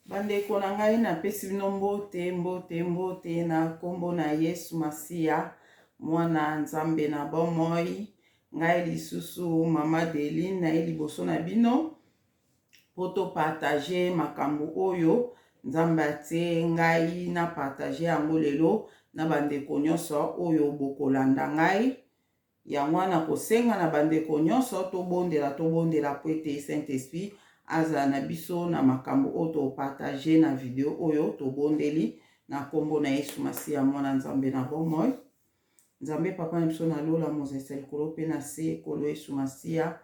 Bandeko na ngai napesi bino mbote na kombo na Yesu Masiya mwana Nzambe na bomoi. Ngai lisusu mama Deline na liboso na bino poto partage makambo oyo Nzambe atie ngai na partage yango lelo na bandeko nyonso oyo bokolanda ngai. Yango na kosenga na bandeko nyonso tobondela po ete Saint-Esprit aza na biso na makambo oto partage na video oyo tobondeli na kombo na Yesu Masiya mwana Nzambe na bomoi. Nzambe papa na biso na lola mozesa likolo pe na se kolo Yesu Masiya.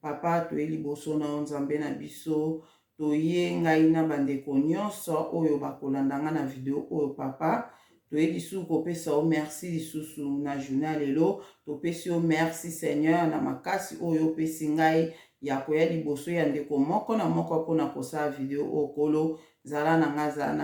Papa toye liboso na Nzambe na biso toye ngai na bandeko nyonso oyo bakolanda nga na video oyo papa. Toye lisusu kopesa o merci lisusu na journal lelo. Topesi o merci Seigneur na makasi oyo pesi ngai ya koya liboso ya ndeko moko na moko mpona kosala video o kolo. Zala na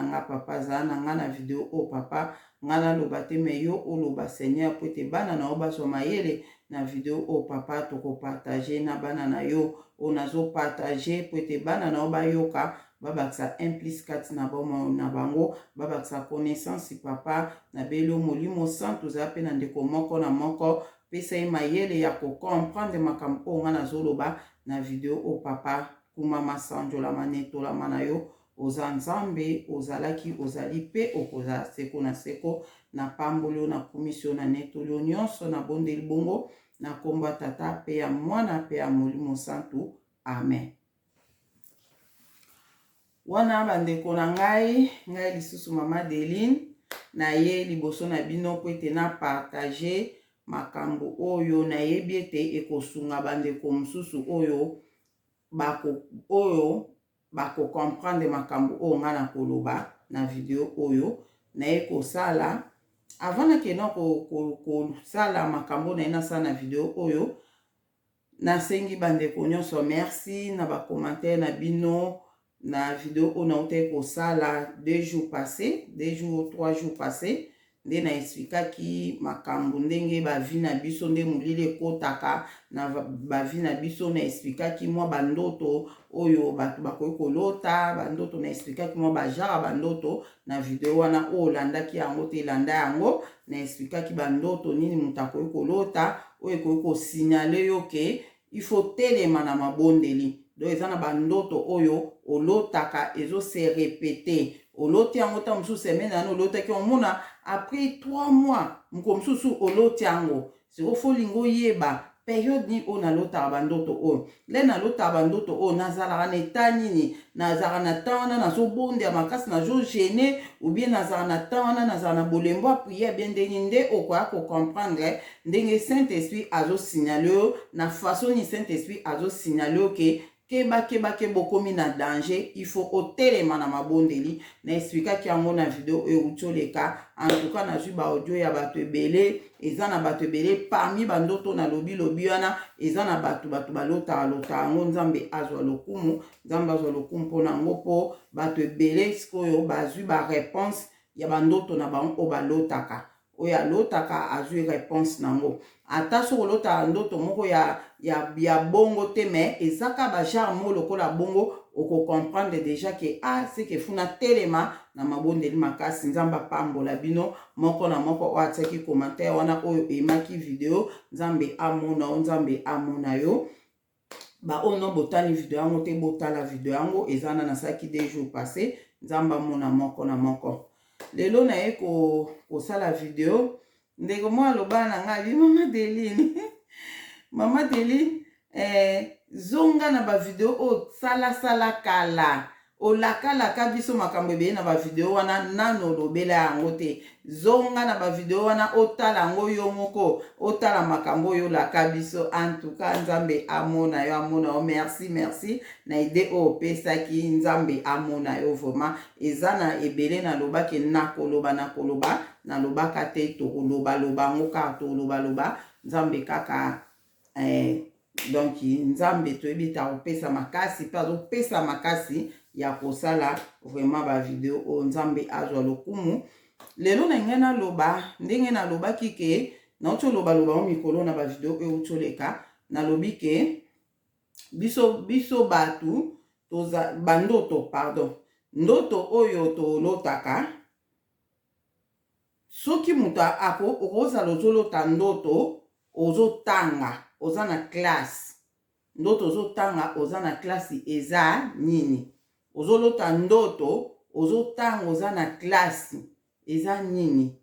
nga papa, zala na nga na video o papa. Nga na loba te me yo oloba Seigneur po ete bana na yo bazwa mayele na video o papa tokopartage na bana na yo o nazo partage po ete bana na yo bayoka babakisa implicate na bomo na bango babakisa connaissance papa na belo molimo santo za pe na ndeko moko na moko pesa ye mayele ya ko comprendre makambo o nga nazoloba na video o papa kuma masanjola manetola mana yo oza Nzambe ozalaki ozali pe okozala seko na seko na pambolo na komisio na netolio nyonso na bondeli bongo na komba tata pe ya mwana pe ya molimo santo amen. Wana bandeko na ngai lisusu mama Deline na ye liboso na bino po ete na partage makambo oyo na yebi ete ekosunga bandeko mosusu oyo bako comprendre makambo oyo nga na koloba na video oyo na ye kosala avant na kena kosala makambo na ye nasala na video oyo. Nasengi bandeko nyonso merci na ba commentaire na bino na video oyo nautai kosala 2 jours passés 3 jours passés nde na expliquaki makambo ndenge bavi na biso nde molili ekotaka na bavi na biso. Na expliquaki mwa bandoto oyo bato bakoki kolota bandoto. Na expliquaki mwa bajara bandoto na video wana oyo landaki yango te landa yango. Na expliquaki bandoto nini moto akoki kolota oyo ekoki kosignale yo ke il faut telema na mabondeli. Donc eza na bandoto oyo olotaka ezo se répéter oloti yango ta mosusu semaine na olotaki omona après 3 mois mko mosusu oloti yango siko folingo yeba période ni o nalotaka bandoto oyo le nalotaka bandoto oyo nazalaka na eta nini nazalaka na temps wana nazobondela makasi nazo gêner ou bien nazalaka na temps wana nazalaka na bolembo ya prière bien ndenge nde okoya kocomprendre ndenge Saint-Esprit azosignale yo na façon ni Saint-Esprit azosignale yo ke bokomi na danger il faut otelema na mabondeli. Na expliquaki yango na video oyo utoleka. En tout cas nazwi ba audio ya bato ebele eza na bato ebele parmi bandoto na lobi wana eza na bato balota yango. Nzambe azwa lokumu mpona yango po bato ebele sikoyo bazwi ba réponse ya bandoto na bango o balotaka oyo alotaka azwi réponse nango. Ata so kolota ndoto moko ya bongo te me ezaka ba genre mo lokola bongo oko comprendre déjà que c'est que funa telema na mabondeli makasi. Nzamba pambola bino moko na moko o ataki commentaire wana oyo emaki video. Nzambe amona yo ba ono botani video yango te botala video yango ezana na saki 2 jours passés. Nzamba mona moko na moko lelo na ye kosala video ndeko mwa loba na ngai mama Deline mama Deline zonga na ba video o sala kala olakalaka biso makambo ebele na ba video wana nano lobela yango te. Zonga na ba video wana otala yango yo moko otala makambo yo laka biso. En tout cas Nzambe amona yo merci na ide o pesaki. Nzambe amona yo vraiment eza na ebele na loba ke nakoloba na lobaka te tokoloba ngo ka toloba Nzambe kaka donc Nzambe toyebi ta opesa makasi pe azopesa makasi ya kosala vraiment ba video o Nzambe azwa lokumu. Lelo na ngena loba ndenge na loba kike na oto loba o mikolo na ba video e utoleka na lobi ke biso batu toza bandoto ndoto oyo tolotaka soki mutu okozala ozolota ndoto ozotanga oza na classe ndoto ozotanga oza na classe eza nini ozolota ndoto ozotanga oza na classe eza nini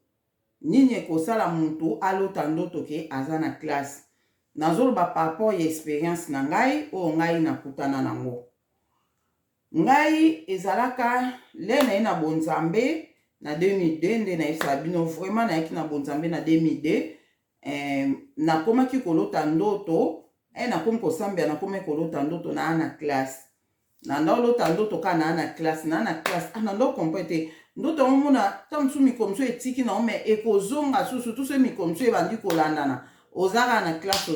nini ekosala mutu alota ndoto ke aza na classe nazoloba par rapport ya expérience na ngai oyo ngai nakutana nango ngai ezalaka le naye na bonzambe na 2002 nde nayebisa bino vraiment nayaki na bonzambe na 2002 nakomaki kolota ndoto nakomi kosambela nakomi kolota ndoto na na classe na ndolota ndoto ka na classe na ndo kompete ndoto mona tamsu mikomso etiki na ome ekozonga susu tout ce mikomso ebandi kolandana ozaka na classe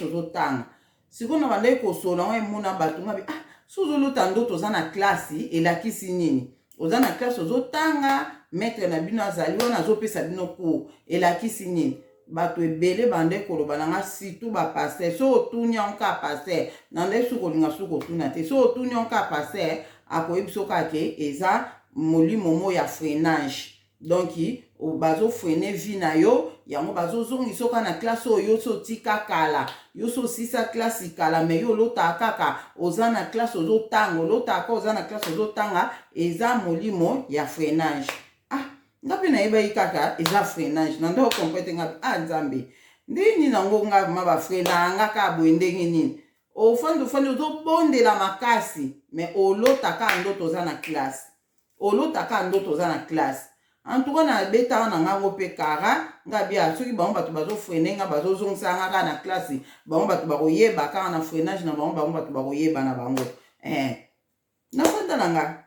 ozotanga sikona bande kosola wa mona bato ngabi sozolota ndoto oza na classe elakisi nini oza na classe ozotanga maître na bino azali wana azopesa bino cours elakisi nini bato ebele bande koloba nanga surtout ba pasteur so otunya onka pasteur na nde suko linga suko tuna te so otunya onka pasteur akoyebiso kake eza molimo mo ya freinage donc bazo freiner vie na yo yango bazo zongi soka na classe oyo so tika kala yo so sisa classe kala me yo lota kaka oza na classe ozotanga lota ka oza na classe ozotanga eza molimo ya freinage ngapi na yeba ikaka eza freinage na ndo kompete ngapi nzambe ndini nango ngapi maba freina ngaka boye ndenge nini ofandi ozobondela makasi me olotaka ndoto oza na classe en tout cas na beta na ngango pe kara ngabi soki bango bato bazofreine nga bazozongisa ngaka na classe bango bato bakoyeba kaka na freinage na bango bato bakoyeba na bango nafanda nanga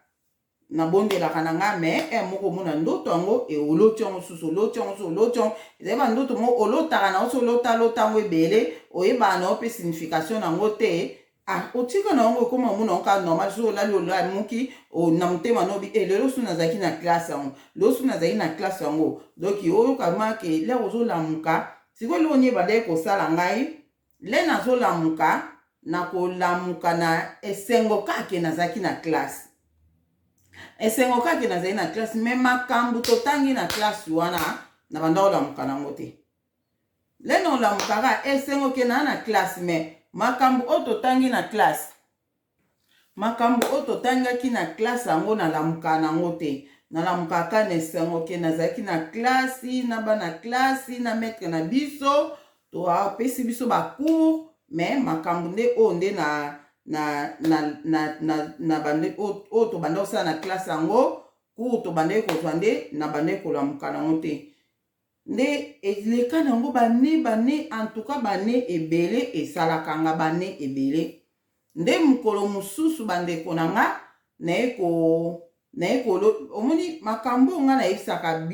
nabondelaka na nga me moko mona ndoto yango oloti yango susu oloti yango ezali bandoto mo olotaka na oso olota yango ebele oyebaka na ope signification nango te otika na yango ekoma mona oka normal so olali olamuki na motema nobi lelo su nazalaki na classe yango lelo su nazalaki na classe yango donc oyoka ke le ozolamuka sikoyo lelo onyeba nde kosala ngai le nazolamuka nakolamuka na esengo kake nazalaki na classe esengo kake nazali na classe me makambo totangi na classe wana na banda olamuka nango te le na olamukaka esengo ke na classe me makambo oyo totangi na classe makambo oyo totangaki na classe yango nalamuka nango te nalamukaka na esengo ke nazalaki na classe na bana classe na maître na biso toapesi biso bacours me makambo nde oyo nde na bande oyo tobanda kosala na classe yango cours tobandaki kozwa nde na bande kolamuka nango te nde eleka nango bane en tout cas bane ebele esalaka nga bane ebele nde mokolo mosusu bandeko na nga naye omoni makambo nga nayebisaka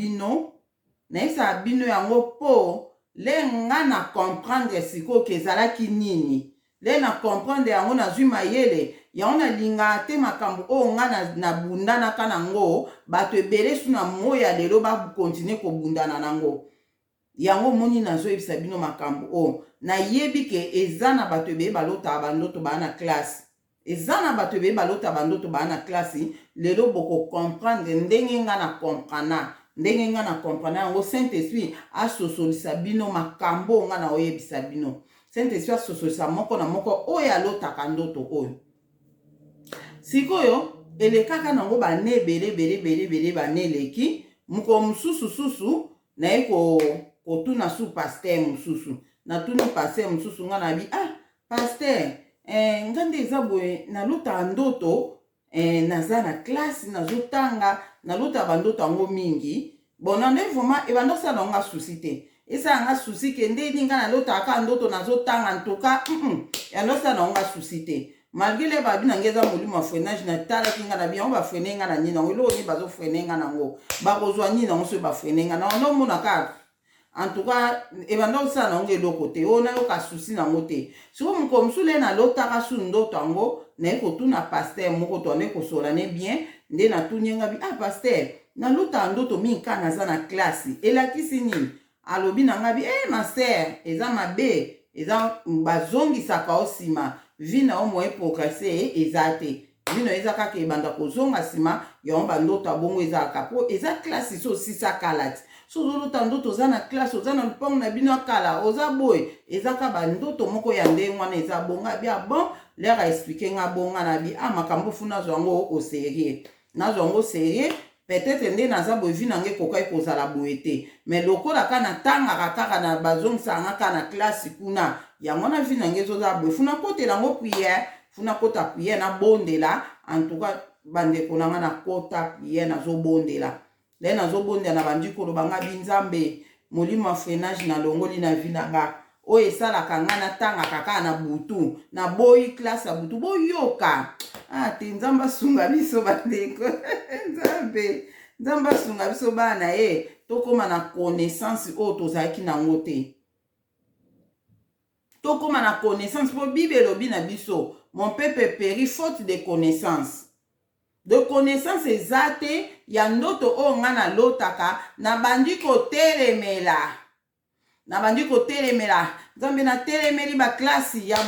bino yango po le nga na comprendre sikoyo ke ezalaki nini le na comprendre yango nazwi mayele yango nalingaka te makambo oyo nga nabundanaka nango bato ebele su na moya lelo bakontinue kobundana nango yango moni nazoyebisa bino makambo oyo nayebi ke eza na bato ebele balotaka bandoto baa na classe na classe lelo bokokomprendre ndenge nga na comprendre yango Saint-Esprit asosolisa bino makambo oyo nga na oyebisa bino Saint-Esprit asosolisa moko na moko oyo alotaka ndoto oyo sikoyo elekaka nango bane ebele bane eleki moko mosusu naye kotuna su pasteur mosusu natuni pasteur mosusu nga nabi pasteur nga nde eza boye nalotaka ndoto naza na classe nazotanga nalota bandoto yango mingi bona nde vraiment ebanda osala nga susi te esala nga susi ke ndeni nga nalotaka ndoto nazotanga ntoka yandosala nga susi te malgré le babi na ngeza molimo freinage na talaki nga na biango bafreine nga na nini nango eloko nini bazofreine nga nango bakozwa nini nango soki bafreine nga na nomona kaka en tout cas ebanda osala nango eloko te oyo nayoka susi nango te sikoyo moko mosusu le nalotaka su ndoto yango naye kotuna pasteur moko to ande kosola ne bien nde natuni nga bi pasteur nalotaka ndoto mingi kaka naza na classe elakisi nini alobi na nga bi master eza mabe eza bazongisaka osima vi na yo moye progresse eza te vino eza kaka ebanda kozonga nsima yango bandoto abongo ezalaka po eza klase so osisa kala ti so ozolota ndoto oza na klase oza na lupango na bino akala oza boye ezaka bandoto moko ya ndenge wana eza bonga bia bon lere aexplike nga bonga na bi makambo fu nazwa yango au sérieux nazwa yango sérieux peut-être nde naza boye vi nange ekokai kozala boye te mais lokola ka natangaka kaka na bazongisaka nga ka na klase kuna yango na vi nange ezoza boye fu nakotela yango priere fu nakota priere nabondela en tout cas bandeko na nga nakota priere nazobondela le nazobondela na bandi koloba nga binzambe molimo ya freinage na longoli na vi na nga oyo esalaka nga natangaka kaka na butu na boyi klase ya butu boyoka te nzambe asunga biso bandeko nzambe asunga biso bana ye tokóma na connaissance oyo tozalaki nango te tokóma na connaissance mpo bible elobi na biso mon peuple périt faute de connaissance eza te ya ndoto oyo nga nalotaka nabandi kotelemela nzambe natelemeli baklasi ya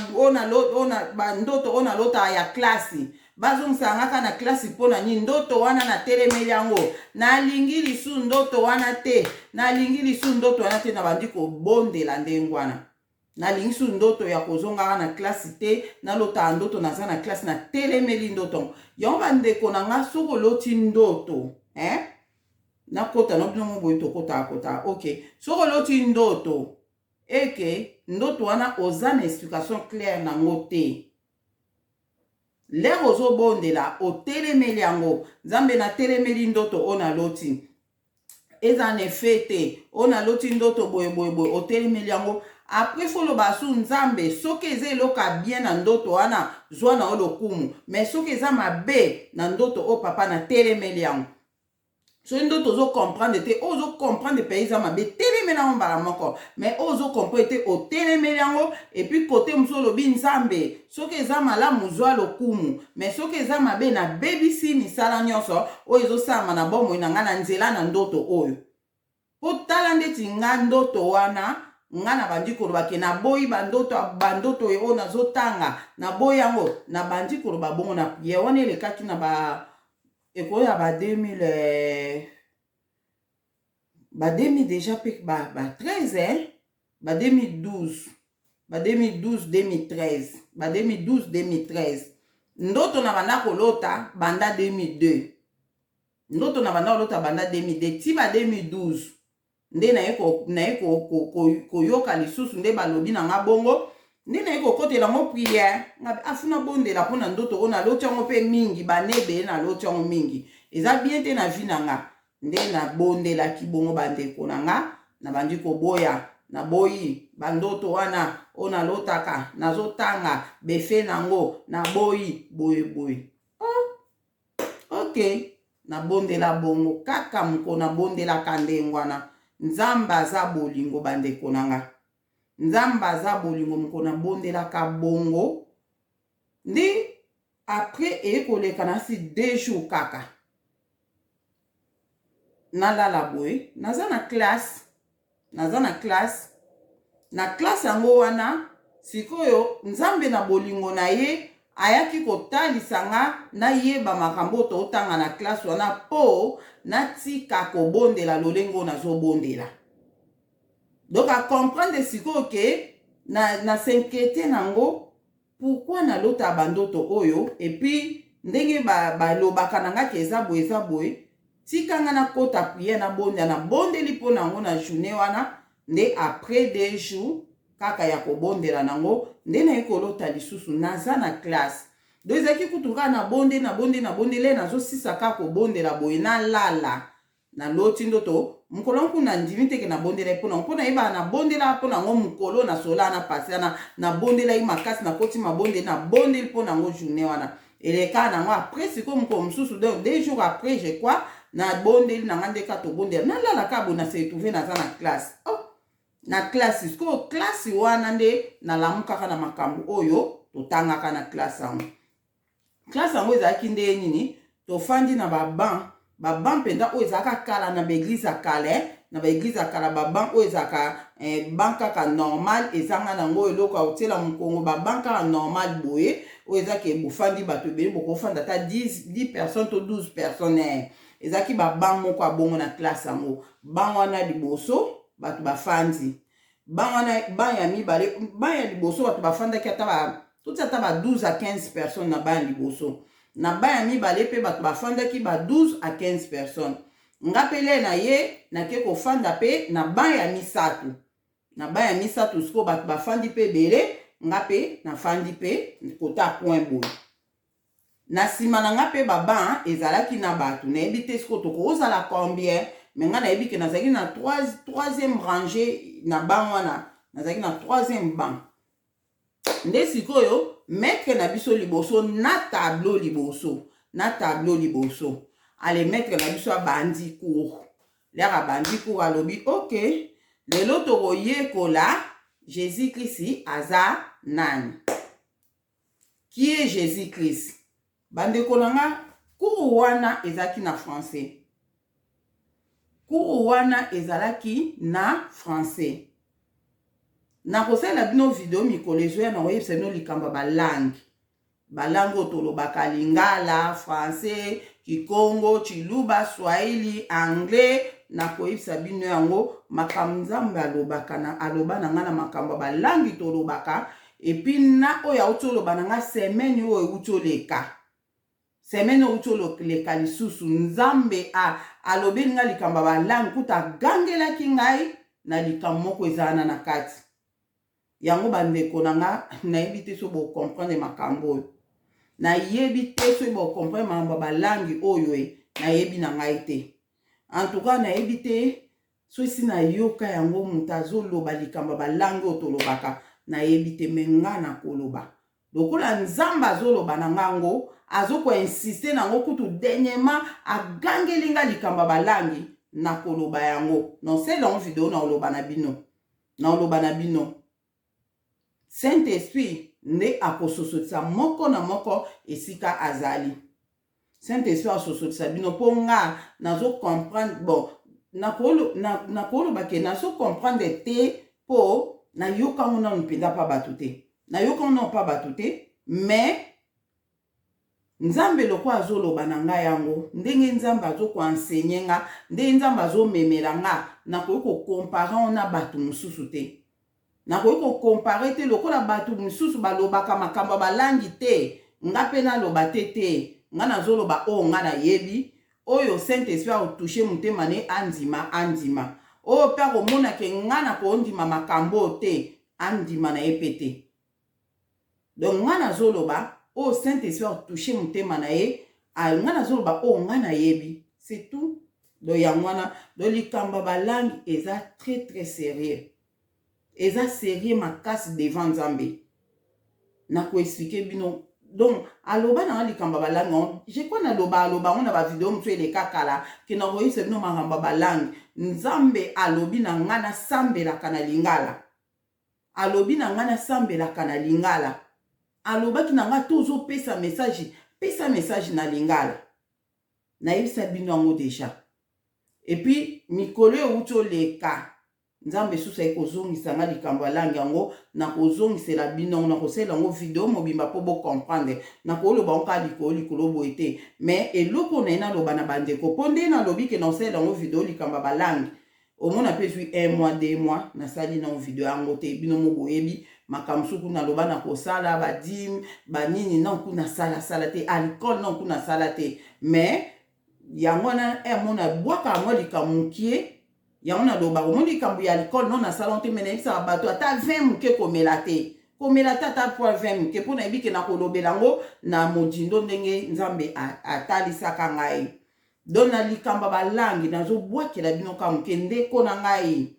bandoto oyo nalotaka ya klasi bazongisa ngaka na klasi mpo na nini ndoto wana natelemeli yango nalingi lisu ndoto wana te nabandi kobondela ndenge wana nalingi su ndoto ya kozongaka na klasi te nalotaka ndoto naza na klasi natelemeli ndoto yango bandeko na nga soki oloti ndoto nakota no bino boye tokota ok soki oloti ndoto eke ndoto wana oza na explication claire nango te lere ozobondela otelemeli yango nzambe natelemeli ndoto oyo naloti eza na efe te oyo naloti ndoto boye otelemeli yango apres foloba su nzambe soki eza eloka bien na ndoto wana zwa na oyo lokumu mais soki eza mabe na ndoto oyo papa natelemeli yango so ndoto ozokomprendre te oyo ozokomprendre mpe eza mabe telemeli yango mbala moko mais oyo ozokomprendre te otelemeli yango epuis kote mosusu olobi nzambe soki eza malamu zwa lokumu mais soki eza mabe nabebisi misala nyonso oyo ezosalama na bomoi na ngai na nzela na ndoto oyo po tala ndeti nga ndoto wana nga na bandi koloba ke naboyi bandoto oyo nazotanga naboyi yango na bandi koloba bongo na ye wana elekaki na ekolo ya ba 2000 déjà pe ba 13 ba 2012-2013 ndoto na banda kolota banda 2002 ti ba 2012 nde naye koyoka lisusu nde balobi na nga bongo nde naye kokotela ngo priere afuna bondela mpo na ndoto oyo naloti yango mpe mingi banebele naloti yango mingi eza bien te na vi na nga nde nabondelaki bongo bandeko na nga nabandi koboya naboyi bandoto wana oyo nalotaka nazotanga befe nango naboyi boye ok nabondela bongo kaka moko nabondelaka ndenge wana nzambe aza bolingo bandeko na nga nzambe aza bolingo moko nabondelaka bongo ndi apres ekoleka nasi 2 jours kaka nalala boye naza na classe yango wana sikoyo nzambe na bolingo na ye ayaki kotalisa nga nayeba makambo totanga na classe wana po natika kobondela lolengo nazobondela donc acomprendre sikoyo ke na s'inquiéter nango pourquoi nalota bandoto oyo epuis ndenge balobaka na nga ke eza boye tikanga nakota priere nabondeli mpo nango na journée wana nde après 2 jours kaka ya kobondela nango nde naye kolota lisusu naza na classe do ezalaki kutu kaka nabondele nazosisa kaka kobondela boye nalala naloti ndoto mokolo nkuna ndimi teke nabondela mpo nango mpo nayebaka nabondela mpo nango mokolo nasola na pasi nabondela ye makasi nakoti mabondeli nabondeli mpo nango journée wana eleka nango après sikoyo mokolo mosusu 2 jours après je crois nabondeli nanga ndeka tobondela nalala kaka boye nase retrouve naza na classe na classe sikoyo classe wana nde nalamu kaka na makambo oyo totangaka na classe yango ezalaki nde nini tofandi na baban mpenza oyo ezalaka kala na baeglise ya kala baban oyo ezalaka ban kaka normal ezanga nango eloko akotiela mokongo baban kaka normal boye ezaki bofandi bato ebele bokofanda ta 10 personnes to 12 personnes ezaki baban moko abongo na classe yango ban wana liboso bato bafandi ban wana ban ya mibale ban ya liboso bato bafandaki ata ba 12 à 15 personnes na ban ya liboso na ban ya mibale mpe bato bafandaki ba 12 à 15 personnes nga pele na ye nake kofanda mpe na ban ya misato na ban ya misato siko bato bafandi mpe ebele nga mpe nafandi mpe kota point boye na nsima na nga mpe baban ezalaki na bato nayebi te siko tokozala combien me nga nayebi ke nazalaki na troisième rangée na ban wana nazalaki na troisième banc nde sikoyo maître na biso liboso na tableau liboso ale maître na biso abandi cours lere abandi cours alobi ok lelo tokoyekola Jésus-Christ aza nani qui est Jésus-Christ bandeko nanga cours wana ezalaki na français cours wana ezalaki na français nakosala bino video mikolo ezoya na koyebisa bino likambo balangue oyo tolobaka lingala français kikongo chiluba swahili anglais nakoyebisa bino yango makambo nzambe aloba na nga na makambo balangue tolobaka epi na oyo auti oloba na nga semaine oyo euti oleka semaine oyo euti oleka lisusu nzambe alobeli nga likambo balangue kuta agangelaki ngai na likambo moko ezalana na kati yango bandeko na nga nayebi te so bocomprendre makambo oyo nayebi te so bocomprendre makambo balangue oyo nayebi na ngai te en tout cas nayebi te so esi nayoka yango moto azoloba likambo balangue oyo tolobaka nayebi te me nga nakoloba lokola nzambe azoloba na ngango azokoinsiste nango kutu dernièrement agangeli nga likambo balangue nakoloba yango nonselango video naoloba na bino Saint-Esprit nde akososotisa moko na moko esika azali Saint-Esprit asosotisa bino mpo nga nazo comprendre bon nakoloba ke nazo comprendre te mpo nayokango nanu mpenza pa bato te mais nzambe loko azoloba na ngai yango ndenge nzambe azokoensegne nga ndenge nzambe azomemela nga nakoki kokompare na bato mosusu te nakoki kokompare te lokola bato mosusu balobaka makambo balangi te nga mpe naloba te nga nazoloba oyo nga nayebi oyo Saint-Esprit aotouche motema ne andima oyo mpe akomonake nga nakondima makambo te andima na ye mpe te donc nga nazoloba oyo Saint-Esprit aotouche motema na ye nga nazoloba oyo nga nayebi c'est tout do yango wana do likambo balangi eza très très sérieux eza sérieux makasi devant nzambe nakoexplike bino donc aloba na likambo balangi je crois aloba ngo na bavideo mosusu eleka kala ke nakoyebisa bino makambo balangi nzambe alobi na nga nasambelaka na lingala alobi na nga nasambelaka na lingala alobaki na nga tozopesa message na lingala nayebisa bino yango deja epuis mikolo euti oleka nzambe susu ekozongisa nga likambo ya langi yango nakozongisela bino nakosala yango video mobimba mpo bocomprendre nakoloba ngo kaka likolo boye te mais eloko na ye naloba na bandeko mpo nde nalobi ke nakosala yango video likambo ya balangi omona mpe zwi 1 mois 2 mois nasali nango video yango te bino mo boyebi makambo suku naloba nakosala badime banini nanku nasala te alcool nanku nasala te mais yango na emona bwaka yango likambo mokie yango naloba omoni likambo ya alcool non nasala te me nayebisaka bato ata 20 moke komela te ata po 20 moke mpo nayebi ke nakolobela yango na modindo ndenge nzambe atalisaka ngai don na likambo balangi nazobwakela bino ka moke ndeko na ngai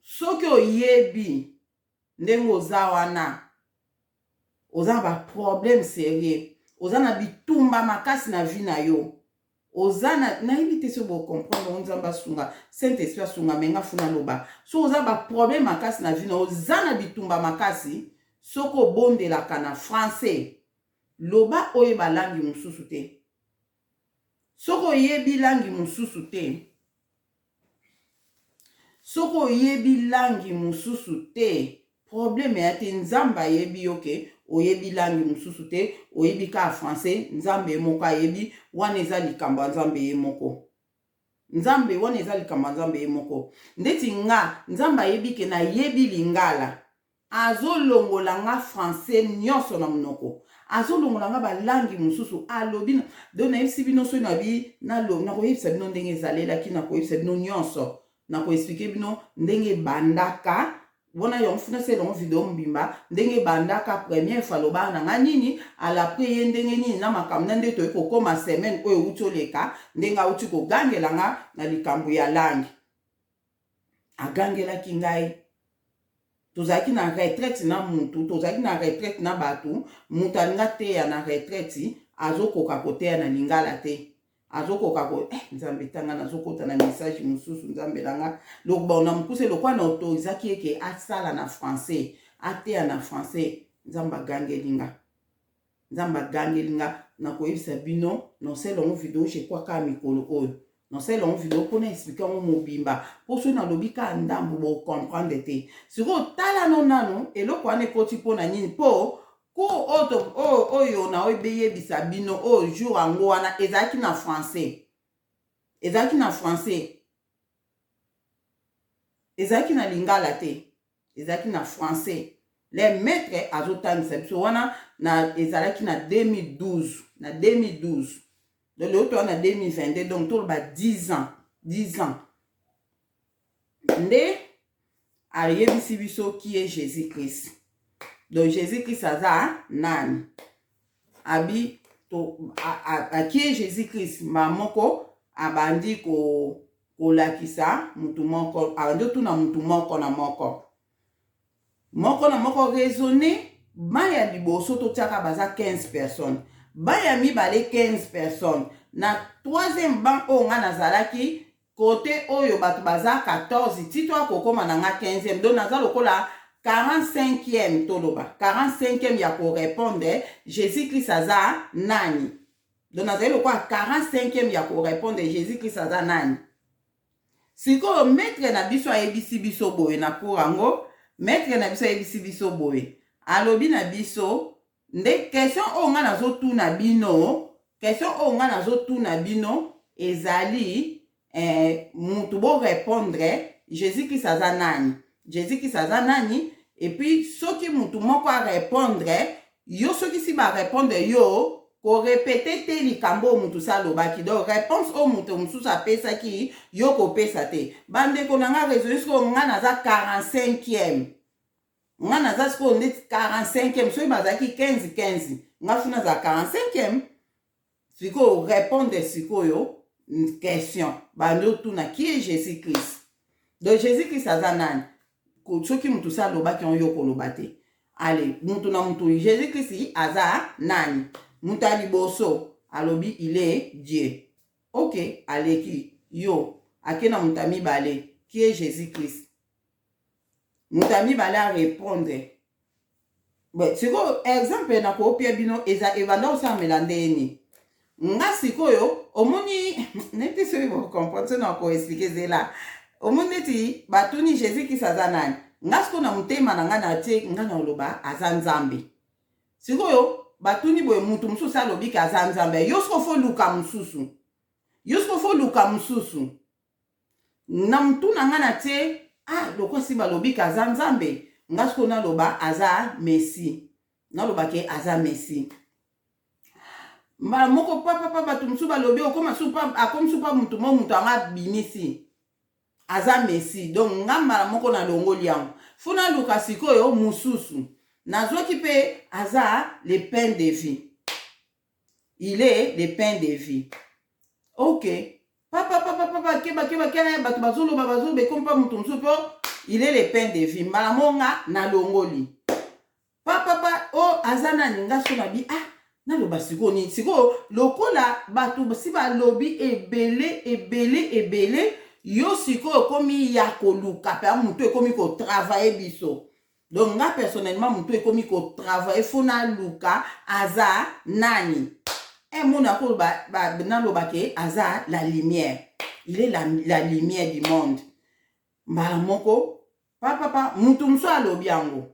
soki oyebi ndenge oza wana oza na baproblème sérieux oza na bitumba makasi na vie na yo ozana nayebi te so bocomprendre nzambe asunga Saint-Esprit asunga menga funa loba so oza baproblème makasi na vie na oza na bitumba makasi soko obondelaka na français loba oyeba langi mosusu te soko oyebi langi mosusu te soko oyebi langi mosusu te problème ya te nzambe ayebi yo ke oyebi langi mususu te, oyebi ka français, nzambe moko ayebi, wana eza likambo ya nzambe ye moko. Nzambe wana eza likambo ya nzambe ye moko. Ndeti nga nzambe ayebi ke na yebi lingala, azolongola nga français nyonso na monoko, azolongola nga balangi mususu alobi do nayebisi bino so nakoyebisa bino ndenge ezalelaki, nakoyebisa bino nyonso, nakoexplike bino ndenge bandaka. Bona yon funa se longo video mbimba ndenge bandaka première fois loba na nga nini ala priye ndenge nini na makambo nde to ekokoma semaine oyo utoleka ndenge uti ko gangela nga na likambo ya langi. Agangelaki ngai. Tozaki na retraite na mutu, tozaki na retraite na batu, mutu alinga teya na retraite, azokoka koteya na lingala te. Azokoka ko nzambe tanga nazokota na message mususu nzambe langa. Lokba na mukuse lokwa na autorisaki eke asala na français, ateya na français, nzamba gangelinga. Nzamba gangelinga na koyebisa bino non c'est longo vidéo chez kwa ka mikolo oyo. Non c'est longo vidéo pona expliquer on mobimba. Pour ceux na lobika ndambo bo comprendre te. Siko tala no nanu eloko ane koti pona nini po ko oto oyo na oyebeye bisabino o jour ango wana ezaki na français. Ezaki na français. Ezaki na lingala te. Ezaki na français. Les maîtres azotangisa biso wana na ezalaki na 2012, na 2012. Donc l'autre on a 2022, donc tout le bas 10 ans. 10 ans. Nde ayebisi biso qui est Jésus-Christ. Donc Jésus-Christ aza nani? Abi to qui est Jésus-Christ? Mamoko abandi ko lakisa mutu moko, abandi tu na mutu moko na moko. Moko na moko raisonner, baya liboso to tiaka baza 15 personnes. Baya mibale 15 personnes. Na troisième banc o nga nazalaki côté oyo batu baza 14 tito akokoma na nga 15e. Donc naza lokola 45e toloba. 45e ya ko répondre Jésus-Christ aza nani. Donc naza lokola 45e ya ko répondre Jésus-Christ aza nani. Siko maître na biso ayebisi biso boye na kurango, maître na biso ayebisi biso boye. Alobi na biso nde question o nga nazotuna bino, question o nga nazotuna bino ezali mutu bo répondre Jésus-Christ aza nani. Jésus-Christ aza nani et puis soki mutu moko a répondre yo soki si ba répondre yo ko répéter te likambo mutu salobaki. Donc réponse o mutu mususu apesaki yo ko pesa te. Bande ko nanga raisonner ko nga naza 45e. Nga naza sko ndeti 45e, so bazaki 15. Nga funa za 45e. Siko répondre siko yo question. Bando tuna qui est Jésus-Christ. Donc Jésus-Christ aza nani? Soki mutu salobaki on yo kolobate. Allez, mutu na mutu Jésus-Christ aza nani? Mutu aliboso alobi il est Dieu. OK, aleki yo akena mutami bale qui est Jésus-Christ. Mutami bala répondre. Bon, siko exemple na ko pia bino eza evanda osa melandeni. Nga sikoyo omoni neti so vous comprendre na ko expliquer zela. Omoni ti batuni Jésus qui saza nani. Nga siko na mutema na nga na tie nga na loba aza nzambe. Sikoyo batuni boye mutu mususu alobi ka aza nzambe. Yo siko fo luka mususu. Yo siko fo luka mususu. Na mutu na nga na tie loko si balobi kaza nzambe ngasko na loba aza Messi. Na loba ke aza Messi. Mbala moko papa batu musu balobi okoma supa akom supa mutu anga binisi. Aza Messi. Donc ngamba moko na longoli yango. Funa luka sikoyo mususu. Nazwaki pe aza le pain de vie. Il est le pain de vie. OK. Papa, keba, batu bazolo, bekompa mutumsupo, il est le pain de vie. Malamonga na longoli. Papa, oh, azana ninga sonabi, na lo basiko ni. Siko, lokola, batu si ba lobi, ebele, yo siko, komi yako luka, pe mutu komi ko travailler biso. Donc, nga personnellement, mutu komi ko travailler, fona luka, aza, nani. Et mon akol ke aza la lumière. Il est la lumière du monde. Mbala moko papa mutu mso alobi yango.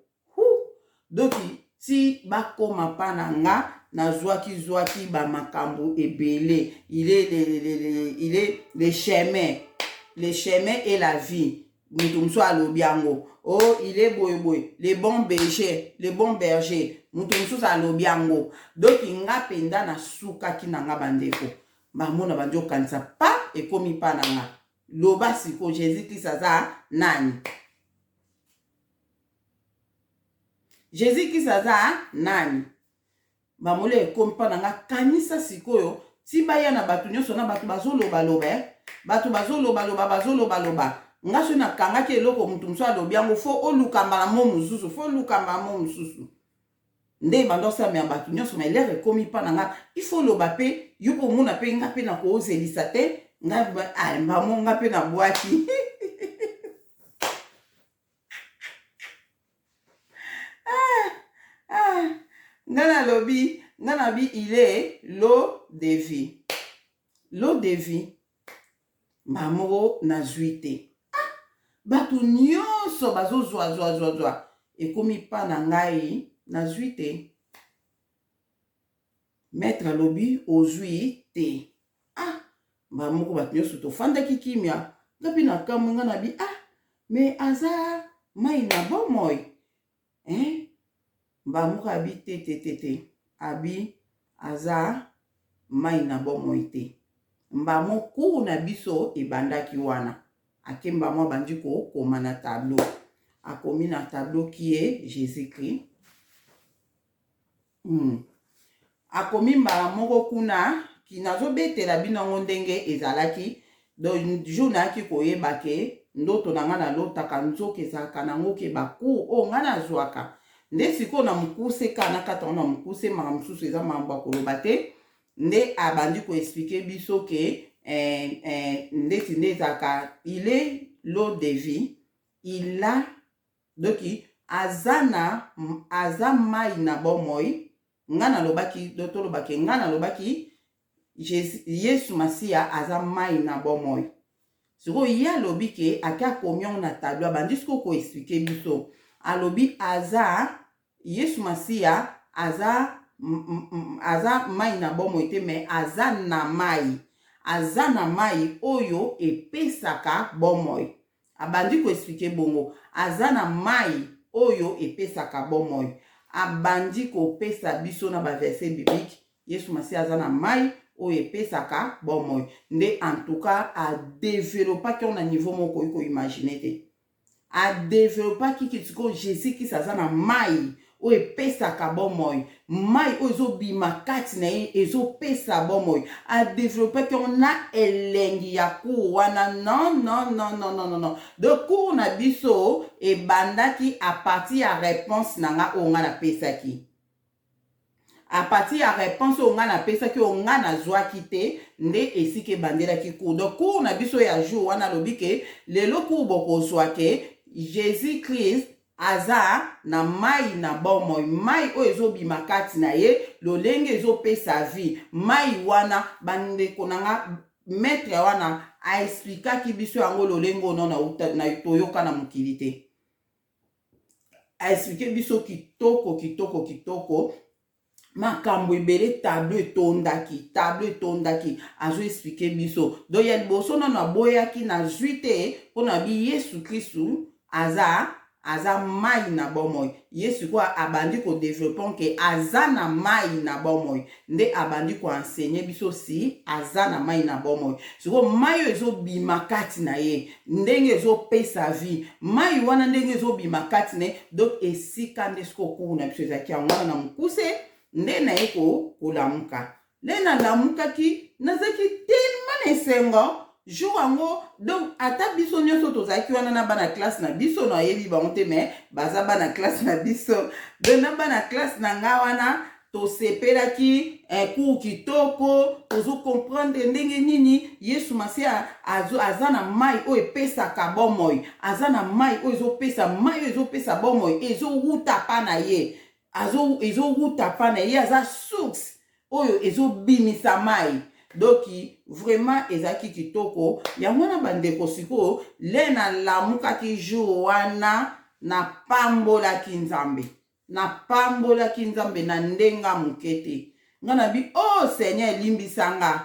Donc ti bakoma pa na nga nazwaki ba makambo ebele. Il est le chemin et la vie. Mutumso alobiango. Oh, il est boy. Le bon berger. Mutumso alobiango. Donc nga penda na suka ki nanga bandeko. Bamona banjo kanisa pa ekomi pa nanga. Loba siko Jésus Christ aza nani? Jésus Christ aza nani? Bamole ekomi pa nanga kanisa sikoyo ti baya na batu nyonso na batu bazoloba batu bazoloba nga so na kanga ke eloko mutu muso alobi yango fo olukamba na mo mususu nde bandosa me batu nyonso ma lere ekomi pa nanga il faut loba pe yupo muna pe nga pe na ko ozelisa te nga mbamo nga pe na bwaki nga na bi il est l'eau de vie. L'eau de vie mamoro na zuite. Batu nyonso bazo zwa ekomi pa na ngai na zuite. Maître lobi ozui te. Mamoko batu nyonso to fanda kikimia. Ngapi na kamunga na bi mais aza mai na bomoy. Mbamoko abi te. Abi aza mai na bomoy te. Mbamoko na biso ebandaki wana. Ake mbamo bandi ko koma na tableau. Akomi na tableau qui est Jésus-Christ. Akomi mbamoko kuna ki nazo betela binango ndenge ezalaki. Donc jouna ki koyeba ke ndoto nanga na lotaka nzoke ezalaka nango ke baku o nga na zwaka. Nde siko na mukuse kana kata na mukuse masusu eza mambo akoloba te. Nde abandi ko expliquer biso ke ndeti nde ezaka il est l'eau de vie. Il a doki azana aza mai na bomoy. Ngana lobaki doto lobaki ngana lobaki Yesu Masia aza mai na bomoy. Siko ya lobi ke aka komion na tableau abandi ko expliquer biso. Alobi aza Yesu Masia aza mai na bomoy te mais aza na mai oyo epesaka bomoy. Abandi ko expliquer bongo aza na mai oyo epesaka bomoy. Abandi ko pesa biso na ba verset biblique Yesu Masia aza na mai oyo epesaka bomoy. Nde en tout cas a développer ki on a niveau moko ko imaginer te. A développer ki kitiko Jésus qui aza na mai o epesaka bomoy. Mai o ezo bima kati na ye ezo pesa bomoy. A développer que on a elengi ya ku wana non. De cours na biso e bandaki a partir ya réponse nanga o nga na pesa ki. A partir ya réponse o nga na pesa ki o nga na zwaki te nde esike bandela ki cours. De cours na biso ya jour wana lobi ke lelo cours boko zwake Jésus Christ aza na mai na bomoy. Mai o ezo bima kati na ye lolenge ezo pesa vie. Mai wana bande konanga maître wana a expliquer ki biso yango lolengo no na toyoka na mokili te. A expliquer biso kitoko makambo ebele tableau etondaki azo expliquer biso. Donc ya liboso na boyaki na zuite pona bi Yesu Kristu aza mai na bomoy. Yesu kwa abandi ko développer ke aza na mai na bomoy. Nde abandi ko enseigner biso si aza na mai na bomoy. Siko mai ezo bima kati na ye. Ndenge ezo pesa vie. Mai wana ndenge ezo bima kati ne. Donc esika ndesko ku na biso ezaki wana na mukuse nde na eko kulamuka. Le na lamuka ki nazaki tellement nesengo. Jour ango donc ata biso nyonso tozaki wana na bana classe na biso na yebi ba onte mais baza bana classe na biso de na bana classe na nga wana to sepelaki cours kitoko tozo comprendre ndenge nini Yesu Masia aza na mai o epesaka bomoy. Aza na mai o ezo pesa bomoy ezo wuta pa na ye. Ezo wuta pa na ye aza source oyo ezo bimisa mai. Donc vraiment ezaki kitoko ya mwana bandeko siko le na lamuka ki jour wana na pambola ki Nzambe. na pambola kinzambe na ndenga mukete ngana bi oh Seigneur limbisanga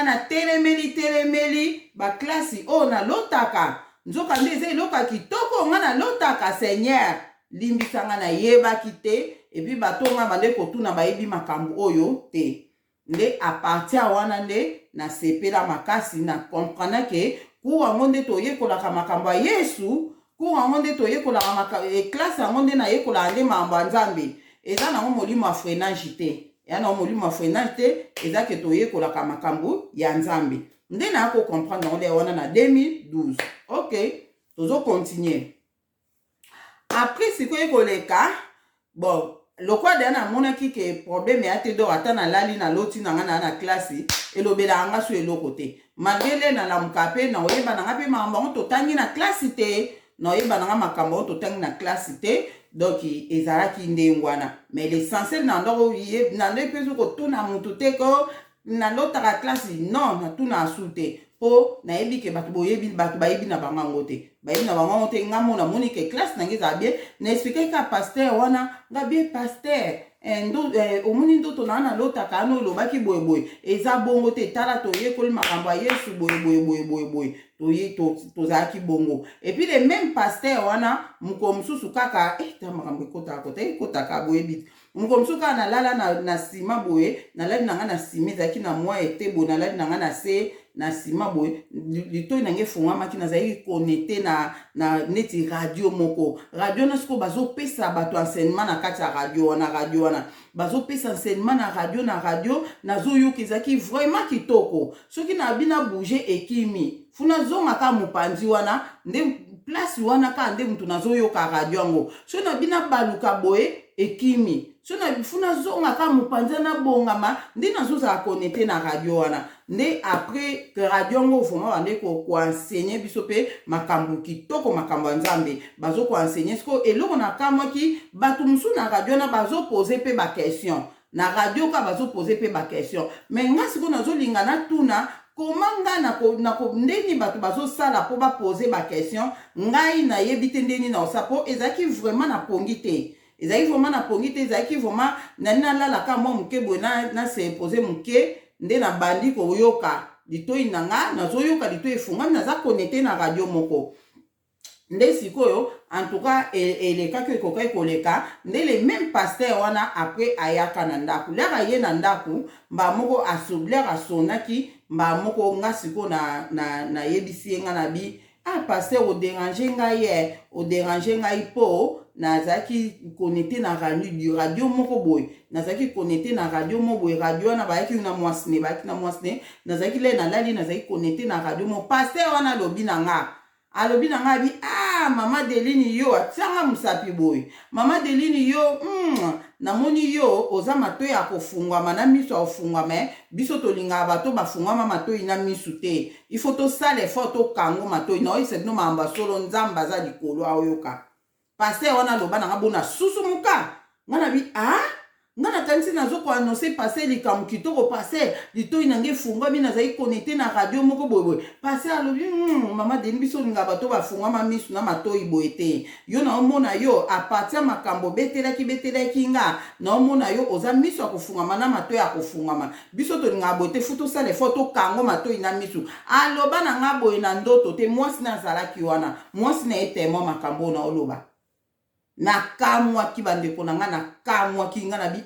na telemeli ba klasi oh na lotaka nzoka nde eze loka kitoko ngana lotaka Seigneur limbisanga na yeba kite et puis batonga bande kotuna bayebi makambo oyo te nde a partir wana nde na sepela makasi na comprendre ke kuwango nde toyekolaka makambo ya Yesu kuwango nde toyekolaka classe yango nde nayekolaka nde makambo ya Nzambe eza nango molimo ya freinage te ya nango molimo ya freinage te eza ke toyekolaka makambo ya Nzambe nde na ko comprendre nango nde wana na 2012 ok tozo continuer après sikoyo koleka bon lokwa de na monaki ke problème ya te do ata na lali na loti na nga na classe elobela anga so eloko te malgré na lamuka pe na oyeba na nga pe makambo totangi na classe te na oyeba na nga makambo totangi na classe te donc ezalaki nde ngwana mais l'essentiel na ndoko ye na nde pe so ko tuna mutu te ko na lotaka classe non na tuna asute po na yebi ke bato boyebi bato bayebi na bango te bayebi na bango te ngamo na moni ke classe na ngeza bien na expliquer ka pasteur wana nga bien pasteur omoni ndoto na lotaka ano lobaki boye eza bongo te tala toyekoli makambo ya Yesu boye tozalaki bongo et puis le même pasteur wana moko mosusu kaka ta makambo ekotaka boyebi moko mosusu kaka nalala na sima boye nalali nanga na sima ezalaki na mwa ete boye nalali nanga na se na sima boye litoi nange efungwamaki nazalaki connecte na neti radio moko radio na siko bazopesa bato enseignement na kati ya radio wana bazopesa enseignement na radio nazoyoka ezalaki vraiment kitoko soki na bina bouge ekimi funa zonga ka mopanzi wana nde place wana ka nde mutu nazoyoka radio yango so na bina baluka boye ekimi so na funa zonga ka mopanzi na bongama nde nazozala connecte na radio wana nde après que radio ngo vraiment bande ko enseigner biso pe makambo kitoko makambo ya Nzambe bazo ko enseigner siko eloko na kamwaki bato musu na radio na bazo poser pe ba question na radio ka bazo poser pe ba question mais nga siko nazo lingana tuna komanga na ko ndeni bato bazo sala po ba poser ba question ngai na yebite ndeni na osapo ezaki vraiment na pongi te ezaki vraiment na pongi te ezaki vraiment na lala ka mo muke bo na se poser muke nde na bandi ko yoka litoi nanga nazoyoka litoi efungami naza connecté na radio moko nde sikoyo en tout cas eleka ke ekokai koleka nde le même pasteur wana après ayaka na ndaku lera ye na ndaku mba moko asoblera asonaki mba moko nga siko na yebisi nga na bi pasteur o déranger ngai po nazaki connecté na radio moko boy nazaki connecté na radio moko boy radio wana bayaki na mwasne nazaki le na lali nazaki connecté na radio moko pasteur wana alobi na nga bi mama Delini yo atianga musapi boy mama Delini yo namoni yo oza matoi ya kofungwama na miso ofungwama biso tolinga bato bafungwama matoi na miso te il faut to sala effort to kango matoi na oyise no mamba solo Nzamba za likolo ayoka pasteur wana loba na ngabona susu muka ngana bi ngana kanisi nazo ko annoncer passer likambo kitoko passer litoi nange fungwami nazai connecté na radio moko boye passer alobi mama Deni biso linga bato bafungwama misu na matoi boye te yo na omona yo a partir makambo betelaki nga na omona yo oza misu akofungwama na matoi akofungwama biso to linga boye te futo sale foto kango matoi na misu aloba na nga boye na ndoto te mwasi na zalaki wana mwasi na etemo makambo na oloba na kamwa ki bandeko na nga na kamwa ki nga na bi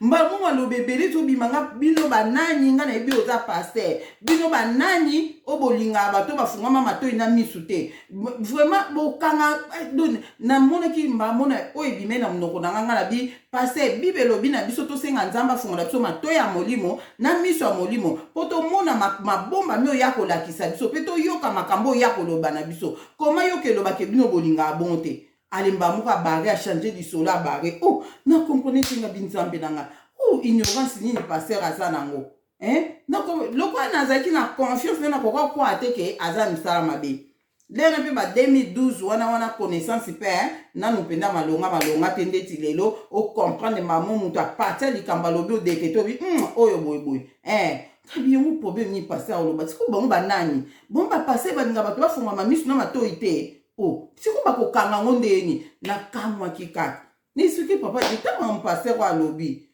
mbamu malobebele to bimanga bino banani nga na ebi oza pasteur bino banani obolinga bato bafungama matoi na misu te vraiment bokanga na mona ki mbamona o ebime na mnoko na nga na bi pasteur bibelo bina biso to senga Nzamba fungola biso matoi ya molimo na misu ya molimo poto mona mabomba mio ya kolakisa biso pe to yoka makambo ya koloba na biso koma yokeloba ke bino bolinga bonte alimba muka barre a changer du solo a barre na comprenez tinga binzambe nanga ignorance nini pasteur aza nango nako loko nazaki na confiance na kokwa kwa ateke aza misala mabe lena pe ba 2012 wana connaissance pe nanu penda malonga tendeti lelo o comprendre maman mutu a partir likamba lobi o deketo bi oyo boy kabi yongo problème ni pasteur oloba siko bango banani bomba pasteur baninga bato bafunga mamisu na matoi te siko bakokanga ngo ndeni na kamwa kikaka Ni expliquer papa dit tant mon pasteur à lobby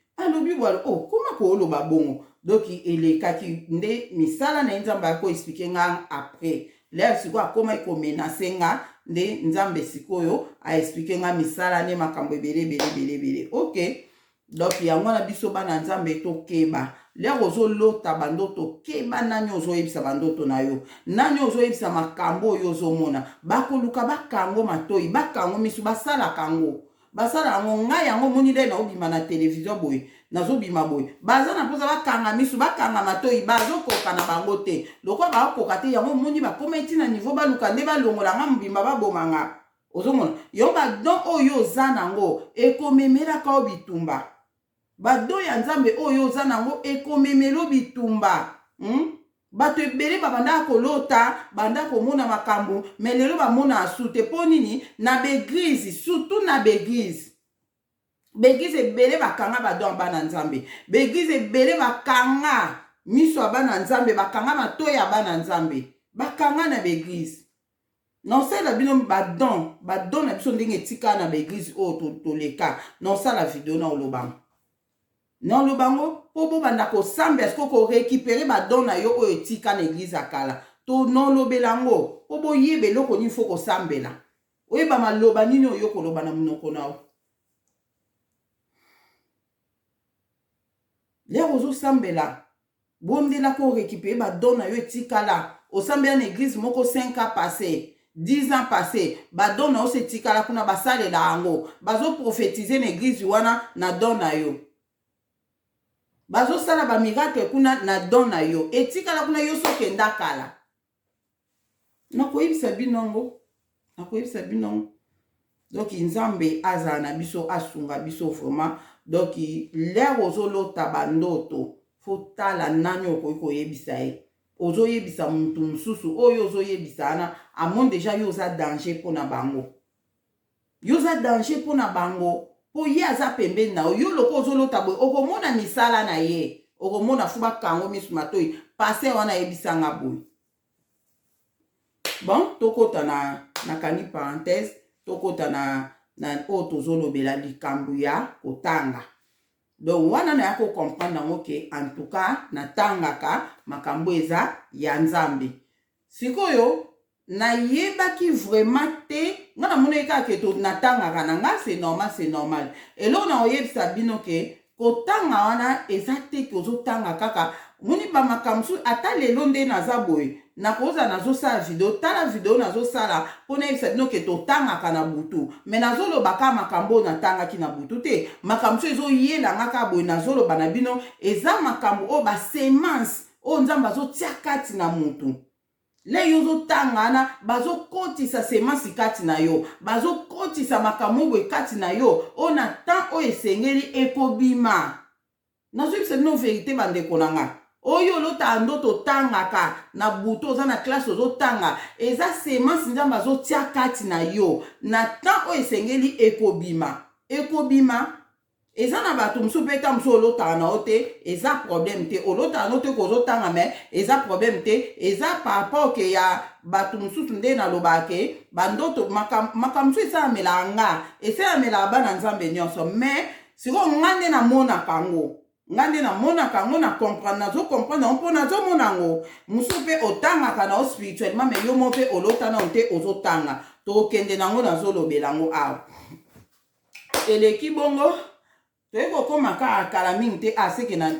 voilà oh comment ko loba bongo donc il est kaki nde misala na nzamba ko expliquer nga après là siko akoma ko menacer nga nde nzambe sikoyo a expliquer nga misala ne makambo bele ok donc yango na biso bana nzambe to keba lero ozolota bandoto keba nani ozoyebisa bandoto na yo nani ozoyebisa makambo oyo ozomona bakoluka bakango matoi bakango misu basala kango basala yango ngai yango moni nde naobima na televizio boye nazobima boye baza na mposa bakanga misu bakanga matoi bazokoka na bango te lokwa bakoka te yango moni bakoma eti na niveau baluka nde balongolanga mobimba babomanga ozomona yo badon oyo oza nango ekomemelaka o bitumba bado ya nzambe oyo oza nango ekomemelo bitumba bato ebele babanda kolota banda komona makambo me lelo bamona asu te mpo nini na beglize surtout na beglize ebele bakanga bado ya bana nzambe beglize ebele bakanga miso ya bana nzambe bakanga matoi ya bana nzambe bakanga na beglize nosala bino badon na biso ndenge etika na beglize oyo toleka nosala video na olobango non le bango po banda ko sambe est-ce ko récupérer ba don na yo o etika na église akala to non lo belango po bo yebe loko ni fo ko sambela oye ba maloba nini oyo ko loba na munoko na o le ozo sambela bondela ko récupérer ba don na yo etika la o sambela na église moko 5 ans passé 10 ans passé ba don na o se tika la kuna basale la ango bazo prophétiser na église wana na don na yo bazo sala ba miracle kuna na don na yo etikala kuna yo soke ndakala nakoyebisa binongo donc nzambe aza na biso asunga biso vraiment donc lero ozolota bandoto fotala nani okoki koyebisa ye ozoyebisa mutu mosusu oyo ozoyebisa ana amon deja yo oza danger mpona bango po ye aza pembeni na yo loko ozolota boye okomona misala na ye okomona fu bakango misu matoi paster wana yebisanga boye bon tokota na kani parenthèse tokota na oyo tozolobela likambo ya kotanga donc wana na ya kocomprendre yango ke en tout cas natangaka makambo eza ya nzambe sikoyo nayebaki vraiment te nga namoni kaka ke to natangaka na nga c'est normal eloko na oyebisa bino ke kotanga wana eza te ke ozotanga kaka moni bamakambo mosusu ata lelo nde naza boye nakoza nazosala video tala video nazosala mpo nayebisa bino ke totangaka na butu me nazoloba kaka makambo oyo natangaki na butu te makambo mosusu ezoyelanga kaka boye nazoloba na bino eza makambo oyo basemence oyo nzambe azotia kati na mutu le yo ozotanga wana bazokotisa semence kati na yo bazokotisa makambo boye kati na yo oyo na temps oyo esengeli ekobima nazoyebisa bino verité bandeko na nga oyo olota ndoto tangaka na buto oza na classe ozotanga eza semence nzambe azotia kati na yo na temps oyo esengeli ekobima eza na bato mosusu mpe ta mosusu olotaka na yo te eza problème te olotaka na yo te kozotanga me eza problème te eza par rapport ke ya bato mosusu nde nalobaka ke bandoto makambo mosusu esalamelaka nga esalamelaka bana nzambe nyonso mais sikoyo nga nde namonaka yango na comprendre nazocomprendre yango mpo nazomona yango mosusu mpe otangaka na yo spirituellement mais yo mo mpe olota na yo te ozotanga tokende nango nazolobela yango awa eleki bongo toyei kokoma kaka kala mingi te aseke na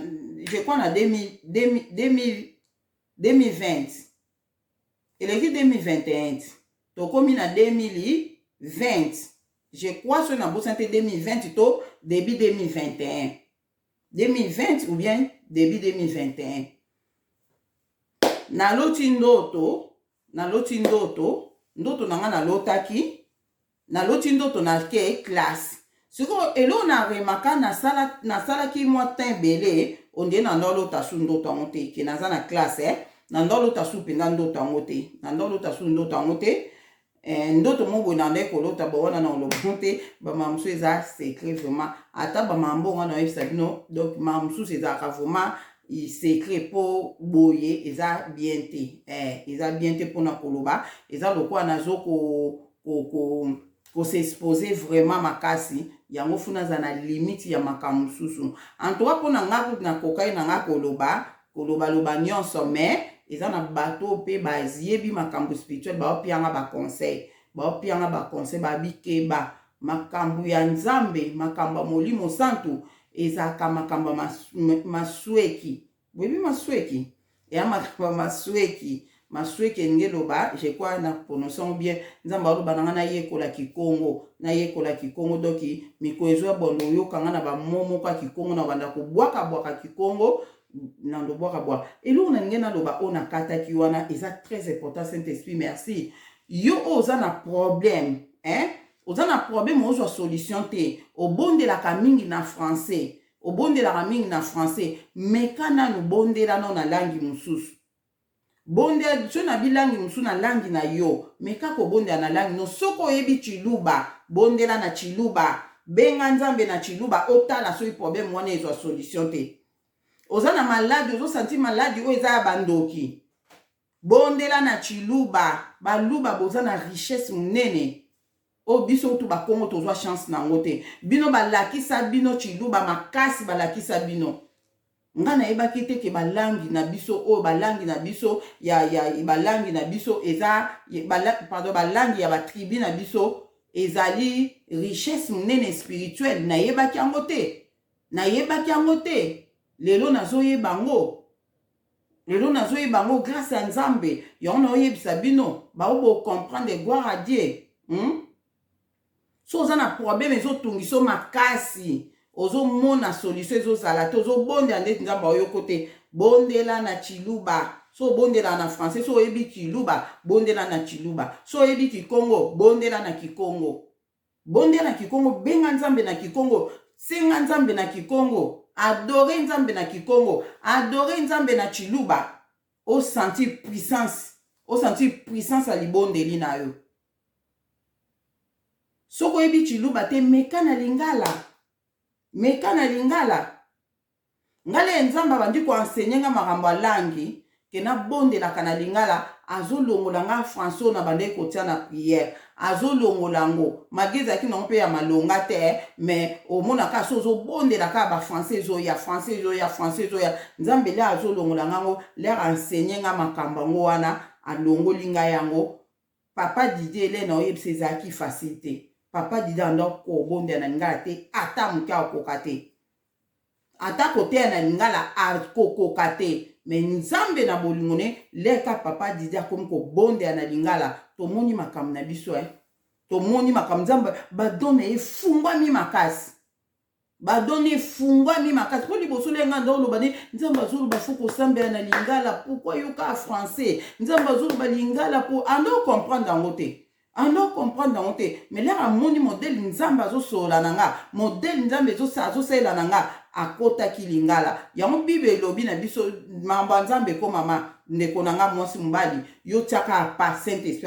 je crois na 2020 eleki 2021 tokomi na 2020 je crois so na bosa te 2020 to début 2021 2020 ou bien début 2021 naloti ndoto nanga naloti ndoto na ke classe sikoyo elo na remaka nasalaki mwa temps ebele onde na ndolota su ndoto yango te ke naza na classe na ndolota su mpenza ndoto yango te ndoto mo boye nandai kolota bawana na olobo te bamama mosusu eza secret vraiment ata bamama mbongo na oyebisa bino donc mama mosusu ezalaka vraiment secret mpo boye eza bien te mpona koloba eza lokola nazo s'exposer vraiment makasi yango funa za na limite ya makambo susu en tout cas pona ngaku na kokai na ngako loba nyonso mais eza na bato pe baziyebi makambo spirituel baopianga ba conseil babikeba makambo ya nzambe makambo molimo santu ezaka makambo masweki boyebi masweki ya makambo masweki ngeloba je crois na prononçant bien nzambe aloba nanga na yekola kikongo doki mikoezo ya bondo yokanga na bamomo kwa kikongo na banda bwaka kikongo nando bwaka elo na ngena loba ona kataki wana eza très important Saint-Esprit merci yo oza na problème oza na problème ozwa solution te obondelaka mingi na français meka nanu bondela no na langi mosusu bondela so na bilangi mosusu na langi na yo meka kobondela na langi no soko oyebi chiluba bondela na chiluba benga nzambe na chiluba otala soki problème wana ezwa solution te oza na maladi ozosanti maladi oyo eza ya bandoki bondela na chiluba baluba boza na richesse monene o biso tu bakongo tozwa chance nango te bino balakisa bino chiluba makasi balakisa bino nga nayebaki te ke balangi na biso oyo balangi na biso balangi na biso eza balangi ya batribu na biso ezali richesse monene spirituelle nayebaki yango te lelo nazoyeba yango grâce à nzambe yango naoyebisa bino baobo comprendre gloire à Dieu so oza na problème ezotungiso makasi ozomona solution ezozala te ozobondela ndeti nzambe oyoko te bondela na chiluba so bondela na français so oyebi chiluba bondela na chiluba so oyebi kikongo bondela na kikongo benga nzambe na kikongo senga nzambe na kikongo adore nzambe na kikongo adore nzambe na chiluba osentir puissance ya libondeli na yo soko oyebi chiluba te meka na lingala ngale nzambe abandi koensegne nga makambo ya langi ke nabondelaka na lingala azolongola nga français na bande kotia na prière azolongola ngo malgré ezalaki nango mpe ya malonga te mais omonaka so ozobondelaka bafrançais ezoya nzambe le azolongola ngango lere ensegne nga makambo yango wana alongoli nga yango papa Didier elena oyebisa ezalaki facile te papa Didier andako kobondela na lingala te ata moke akokoka te ata koteya na lingala akokoka te mais nzambe na bolingo ne leka papa Didier akomi kobondela na lingala tomoni makambo na biso tomoni makambo nzambe badone efungwami makasi po liboso lenga ndo oloba ne nzambe azoloba fo kosambela na lingala pourquoi yoka français nzambe azoloba lingala po ando comprendre yango te mais lera amoni modele nzambe azosola na nga modele nzambe azosalela na nga akotaki lingala yango bible elobi na biso mambo ya nzambe ekomama ndeko na nga mwasi mobali yo tiaka apa Saint-Esprit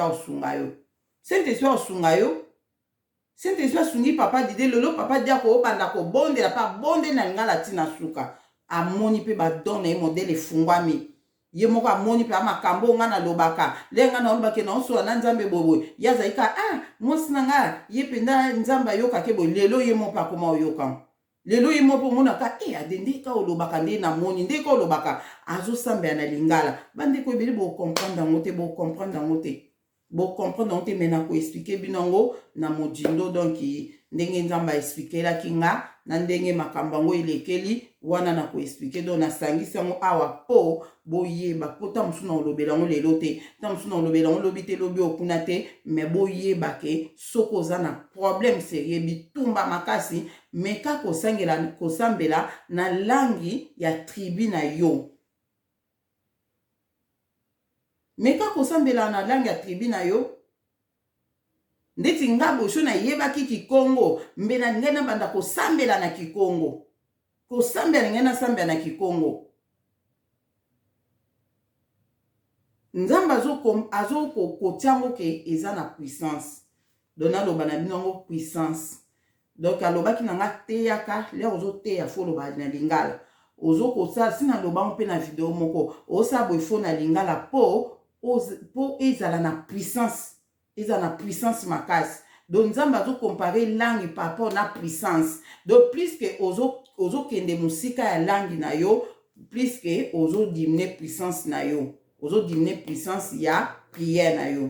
Saint-Esprit asungi papa Didier lelo papa Didier akobanda kobondela pa bondela na lingala ntina suka amoni mpe badone ye modele efungwami ye moko amoni mpe amakambo nga nalobaka lenga naolobaki naosola na nzambe boye ye azalika mwasi na nga ye mpenza nzambe ayokake boye lelo ye moko akoma oyoka lelo ye moko omonaka ade ndeka olobaka nde namoni ndeka olobaka azosambela na lingala bandeko ebele bocomprendre yango te me na koexplike bino yango na modindo donc ndenge nzambe aexplikelaki nga na ndenge makambo yango elekeli wana na koexplike donc nasangisi yango awa po boyeba po ta mosusu na olobela yango lelo te ta mosusu na olobela yango lobi te lobi okuna te me boyeba ke soki oza na problème serie bitumba makasi meka kosambela na langi ya tribu na yo meka kosambela na langi ya tribu na yo ndeti nga bosho nayebaki kikongo mbela ngai nabanda kosambela na kikongo ngai nasambela na kikongo nzambe azokotia yango ke eza na puissance donc naloba na bino yango puissance donc alobaki na nga teyaka lere ozoteya fo oloba na lingala ozokosala sina lobango mpe na video moko osala boye fo na lingala po ezala na puissance makasi donc nzambe azo comparer langue par rapport na puissance. Donc plus que ozo kende musika ya langue na yo, plus que ozo diminuer puissance na yo, ozo diminuer puissance ya prière na yo.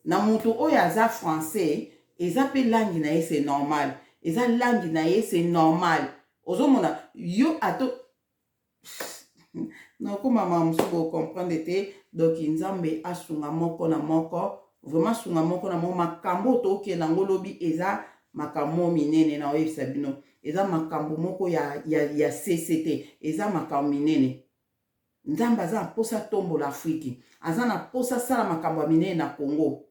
Na mutu oyo aza français, eza pe langue na ye c'est normal, eza langue na ye c'est normal. Ozo mona yo ato non comme maman musuko comprendre te. Donc nzambe asunga moko na moko, vraiment sunga moko na moko, makambo to ke nango lobi eza makambo minene na oyebisa bino, eza makambo moko ya CCT, eza makambo minene. Nzambe aza na posa tombola Afrique, aza na posa sala makambo minene na Congo,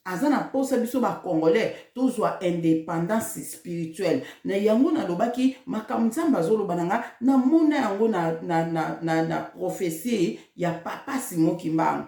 aza na posa biso ba Congolais tozwa indépendance spirituelle. Na yango na lobaki makambo nzambe azoloba nanga na mona yango na prophétie ya Papa Simon Kimbangu.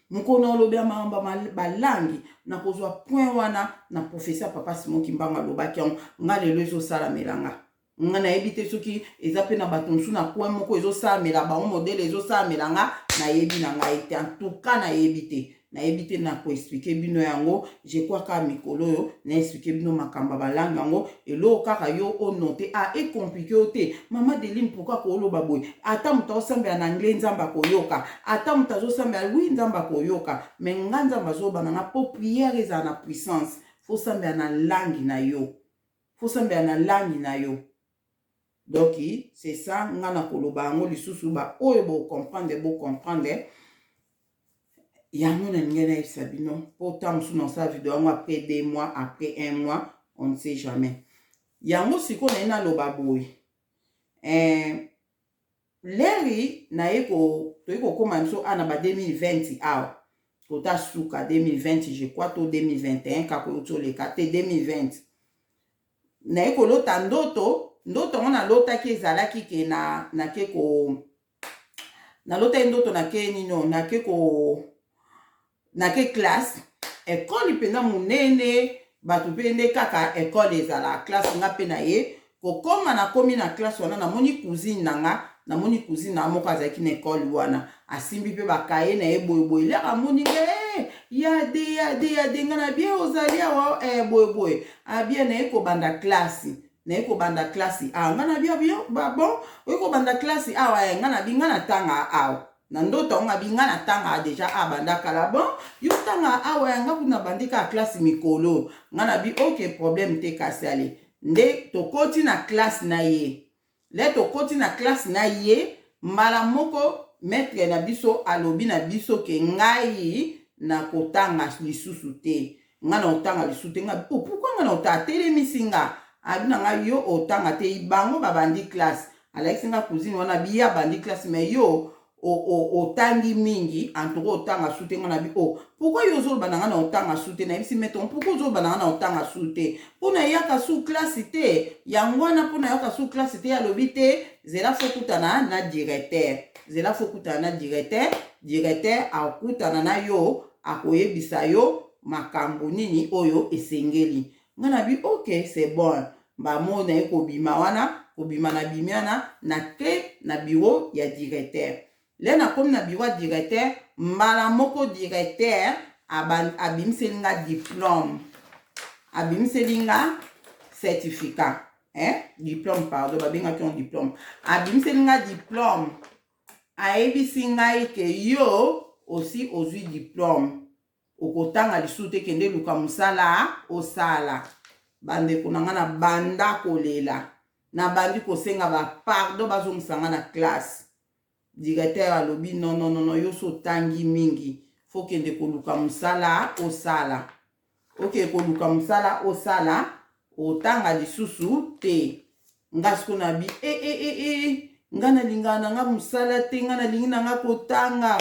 Mukona olobya maamba balangi na kozwa point wana na prophétie ya Papa Simon Kimbangu alobaki yango nga lelo ezosala melanga. Nga na yebi te soki eza pe na bato mosusu na point moko ezosalamela bango modele ezosalamela nga na yebi na ngai te. En tout cas na yebi te. Na yebi te na koexplike bino yango. Je crois ka mikolo yo na explike bino makamba balangi yango. Elo kaka yo o note a e compliqué o te. Mama Deline pourquoi ko oloba boy? Ata muta osambela na anglais nzamba koyoka. Ata muta osambela oui nzamba koyoka. Mais nga nzamba zoba na po prière eza na puissance. Faut sambela na langi na yo. Faut sambela na langi na yo. Donc, c'est ça, nga na koloba ngo lisusu ba oyo bo comprendre. Yango na ngena isabino. Pourtant, sous dans sa vidéo, après 2 mois, après 1 mois, on ne sait jamais. Yango siko na ina loba boy. Leri na eko, to eko koma mso ana ba 2020 awa. Kota suka 2020, je crois, to 2021, kako yoto le kate 2020. Na eko lota ndoto ngona lota ki ezalaki ke na ke ko na lota ndoto na ke nino na ke classe école penda munene batu pende kaka école ezala classe nga pe na ye ko koma na komi na classe wana na moni cousine na moko azaki na école wana asimbi pe bakaye na ye boyeboy leka moni ya de nga na bien ozali awa boyeboy abia na ye ko banda classe na eko banda klasi awa ngana bia bon eko banda klasi awa ngana bingana tanga awa na ndoto nga bingana tanga deja abanda kala bon yo tanga awa nga kuna bandika klasi mikolo ngana bi aucun problème te kasale nde tokoti na classe na ye le tokoti na classe na ye mbala moko maître na biso alobi na biso ke ngai na kotanga lisusu te ngana otanga lisusu te nga pourquoi ngana otatele misinga abina nga yo otanga te bango babandi classe alaisi nga cousine wana biya bandi classe mais yo otangi mingi antoko otanga sute nga na bi pourquoi yo zoloba na nga na otanga sute na yebisi meton pourquoi ozoloba na nga na otanga sute mpona yaka su classe te yango wana mpona yaka su classe te alobi te zela fo kutana na directeur zela fo kutana na directeur akutana na yo akoyebisa yo makambo nini oyo esengeli nga na bi ok c'est bon bamo na eko bima wana kobima na bimiana na ke na bureau ya directeur le na komi na bureau ya directeur mbala moko directeur abimiseli nga diplôme abimiseli nga certificat diplôme pardon babengaki on diplôme abimiseli nga diplôme ayebisi ngai ke yo aussi ozwi diplôme okotanga lisusu te kende luka mosala osala bandeko na nga na banda kolela na bandi kosenga bapardon bazongisa nga na classe directeur alobi non yo so tangi mingi fo kende koluka mosala osala oke koluka mosala osala otanga lisusu te nga siko na bi nga nalingana na nga mosala te nga nalingi na nga kotanga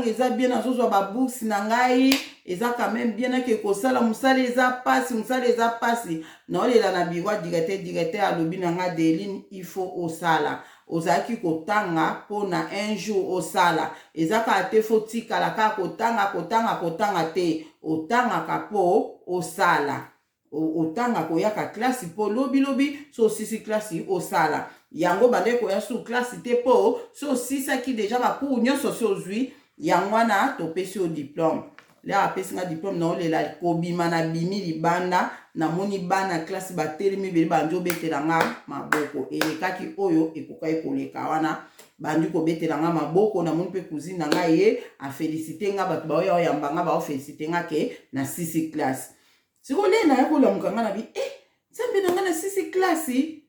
eza bien nazozwa babourse na ngai eza quand même bien ake kosala mosala eza pasi naolela na biro directeur alobi na nga Deline il faut osala ozalaki kotanga mpona un jour osala eza kaka te fo tikala kaka kotanga te otangaka mpo osala otanga koyaka klasi mpo lobi so osisi klasi osala yango bande koya su klasi te mpo so osisaki deja bacours nyonso si ozwi yango wana topesi yo diplôme le apesi nga diplôme na olela kobima na bimi libanda na moni bana classe batelemi beli bandi obetela nga maboko elekaki oyo ekokaki koleka wana bandi kobetela nga maboko na moni mpe cousine na nga ye afélicité nga bato baoya oyamba nga baofélicité nga ke na 6 classe sikoyo le na ye kolamuka nga na bi nzambe na nga na 6 classe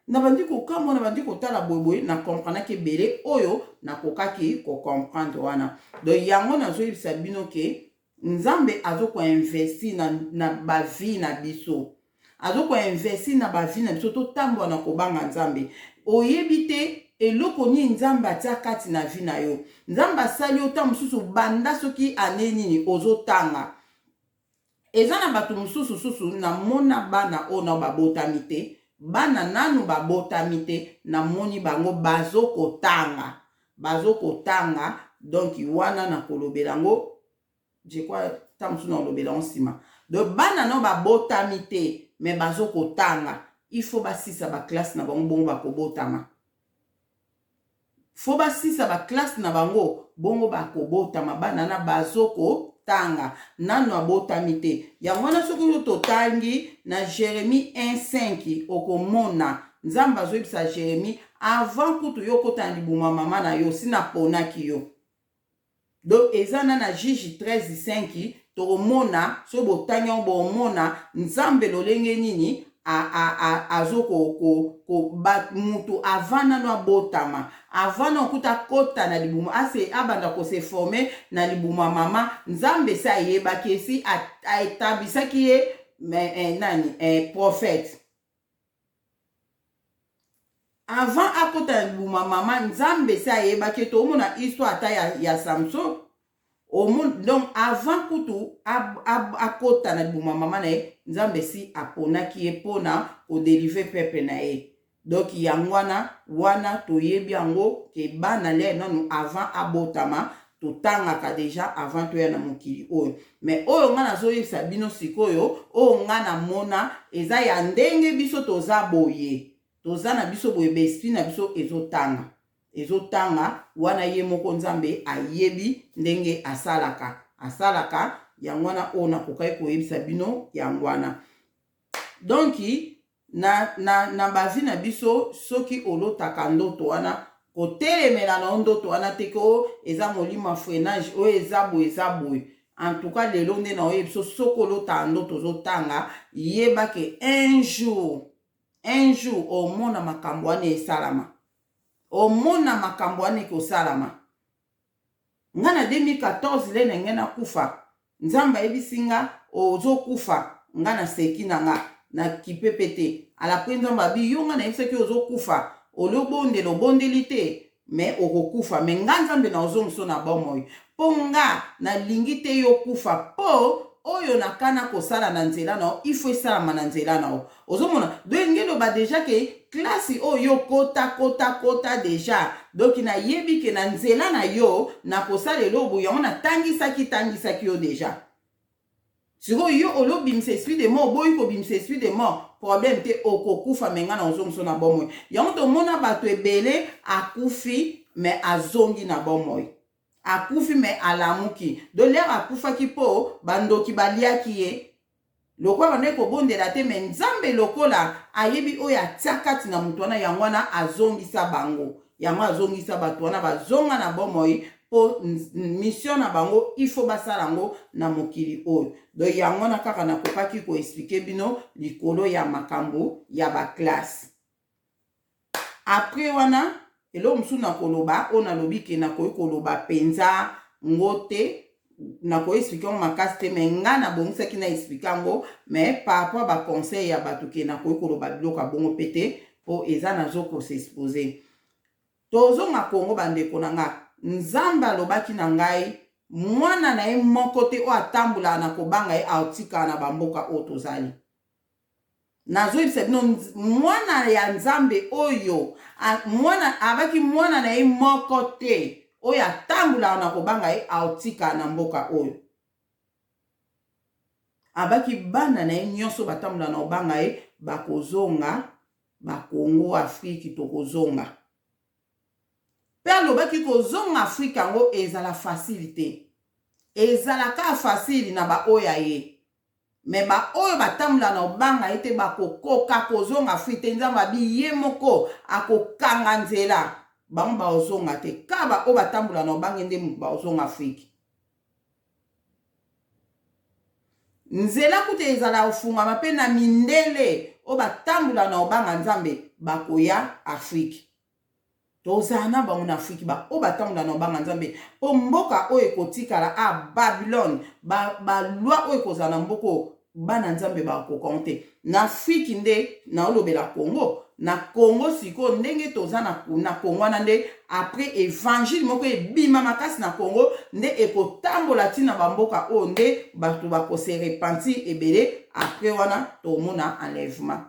na bandi kokamwa na bandi kotala boyeboye na comprendre ebele oyo nakokaki kocomprendre wana donc yango nazoyebisa bino ke nzambe azokoinvesti na bavi na biso azokoinvesti na bavi na biso totambola na kobanga nzambe oyebi te eloko nini nzambe atia kati na vi na yo nzambe asali yo ta mosusu banda soki ane nini ozotanga eza na bato mosusu na mona bana oyo na babotami te bana nanu babotami te na moni bango bazokotanga donc wana na kolobela ngo je crois ta mosusu na kolobela ngo nsima donc bana no babotami te me bazokotanga il faut basisa baklasse na bango bongo bakobotama faut basisa baklasse na bango bongo bakobotama bana na bazokotanga nanu abotami te yango wana soki totangi na Jérémie 1:5 okomona nzambe azoyebisa Jérémie avant kutu yo kotana libuma mama na yo sina ponaki yo donc eza na Juge 13:5 tokomona so botangi yango bomona nzambe lolenge nini mutu avana no abotama avana okuta kota na libuma ase abanda ko se former na libuma mama nzambe sa yebaki esi aetablisaki ye prophète avant akota na libuma mama nzambe sa yebaki to omona histoire ata ya Samson donc avant kutu akota na libuma mama na ye nzambe si aponaki ye mpona kodelive peuple na ye donc yango wana toyebi yango ke bana le nanu avant abotama totangaka deja avant toya na mokili oyo mais oyo nga nazoyebisa bino sikoyo oyo nga namona eza ya ndenge biso toza boye toza na biso boye besprit na biso ezotanga wana ye moko nzambe ayebi ndenge asalaka yango wana oyo nakokaki koyebisa bino yango wana donc na bavi na biso soki olotaka ndoto wana kotelemela na ndoto wana te ko eza molimo freinage oyo eza boye en tout cas lelo nde na oyebi biso soki olotaka ndoto ozotanga yeba ke un jour omona makambo wana esalama omona makambo wana ekosalama nga na 2014 le na ngai nakufa nzambe ayebisi nga ozokufa nga na seki na nga na kipepe te alapres nzambe abi yo nga nayebisaki ozokufa obondeli te me okokufa me nga nzambe na ozongiso na bomoi mpo nga nalingi te yo kufa mpo oyo nakana kosala na nzela na o ifo esalama na nzela na o ozomona donc ngeloba deja ke klasi oyo kota deja donc nayebi ke na nzela na yo nakosala eloko yango natangisaki yo deja sikoyo yo olobimisa esprit de mort boyi kobimisa esprit de mort problème te okokufa me nga na ozongiso na bomoi yango tomona bato ebele akufi me azongi na bomoi akufi me alamuki do lere akufaki mpo bandoki baliaki ye lokola bandeki kobondela te me nzambe lokola ayebi oyo atia kati na motu wana yango wana azongisa bango yango azongisa bato wana bazonga na bomoi mpo mission na bango ifo basala yango na mokili oyo donc yango wana kaka nakokaki koexplike bino likolo ya makambo ya baklasse apres wana eloko mosusu nakoloba oyo nalobi ke nakoki koloba mpenza ngo te nakoki explike yango makasi te me nga nabongisaki na explike yango me par rapport a baconseil ya bato ke nakoki koloba biloko ya bongo mpe te mpo eza nazokosexpose tozonga kongo bandeko na nga nzambe alobaki na ngai mwana na ye moko te oyo atambolaka na kobanga ye aotikala na bamboka oyo tozali nazoyebisa bino mwana ya nzambe oyo abaki mwana na ye moko te oyo atambolaka na kobanga ye aotikala na mboka oyo abaki bana na ye nyonso batambolaka na kobanga ye bakozonga bakongo afriki tokozonga mpe alobaki kozonga afrika yango ezala facile te ezalaka facile na ba oya ye me ba oyo batambola na obanga ete bakokoka kozonga Afrique te nzambe abi ye moko akokanga nzela bango baozonga te ka ba oyo batambola na obanga nde baozonga Afrique nzela kute ezala ofungama mpe na mindele oyo batambola na obanga nzambe bakoya Afrique tozala na bango na Afrique ba oyo batambola na obanga nzambe mpo mboka oyo ekotikala a Babylone balwa oyo ekozala na mboko bana nzambe bakokongo te na Afrique nde naolobela Congo na Congo siko ndenge toza na Congo wana nde après évangile moko ebima makasi na Congo nde ekotambola ntina bamboka oyo nde bato bakose repentir ebele après wana tomona enlèvement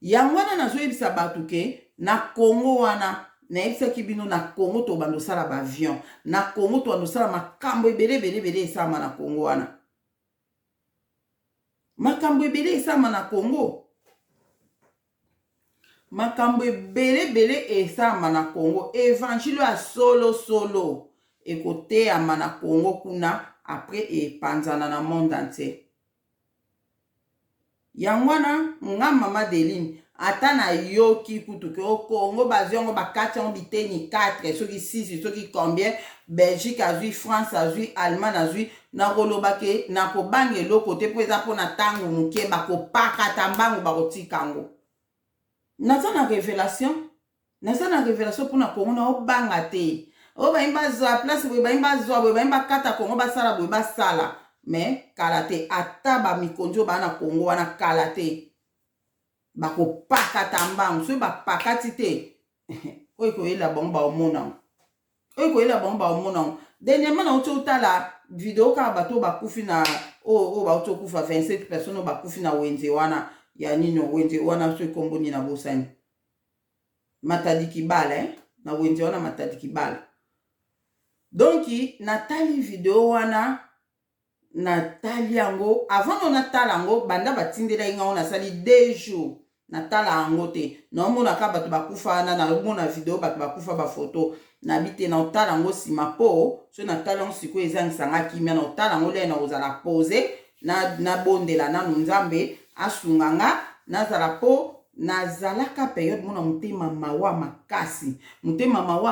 yango wana nazoyebisa bato ke na Congo wana nayebisaki bino na Congo tobanda osala baavion na Congo tobanda osala makambo ebele esalama na Congo wana makambo ebele esalama na Congo makambo ebele esalama na Congo évangile ya solo ekoteyama na Congo kuna après epanzana na monde entier yango wana nga mama Deline ata na yoki kutu ke o Congo baziongo bakati yango biteni 4 soki 6 soki combien Belgique azwi France azwi Allemagne azwi nakoloba ke nakobanga eloko te mpo eza mpona ntango moke bakopakata mbango bakotika yango naza na révélation mpona Congo na obanga te oyo bayimbi bazwa place boye bayimbi bazwa boye bayimbi bakata Congo basala boye basala mais kala te ata bamikonzi oyo baa na Congo wana kala te bakopakata mbango soki bapakati te oyo koyela bango baomona dernièrement nauti otala video kaka bato bakufi na oyo bauti okufa 27 personnes oyo bakufi na wenze wana ya nini wenze wana so ekombo nini na bosani Matadi Kibala na wenze wana Matadi Kibala donc natali video wana natali yango avant no natala yango banda batindela inga ona sali 2 jours natala yango te naomona ka bato bakufa wana naomona video bato bakufa bafoto nabite na otala yango nsima po so natala yango sikoyo ezangisanga kimia na otala yango le na ozala pose nabondela nanu nzambe asunganga nazala po nazalaka periode mona motema mawa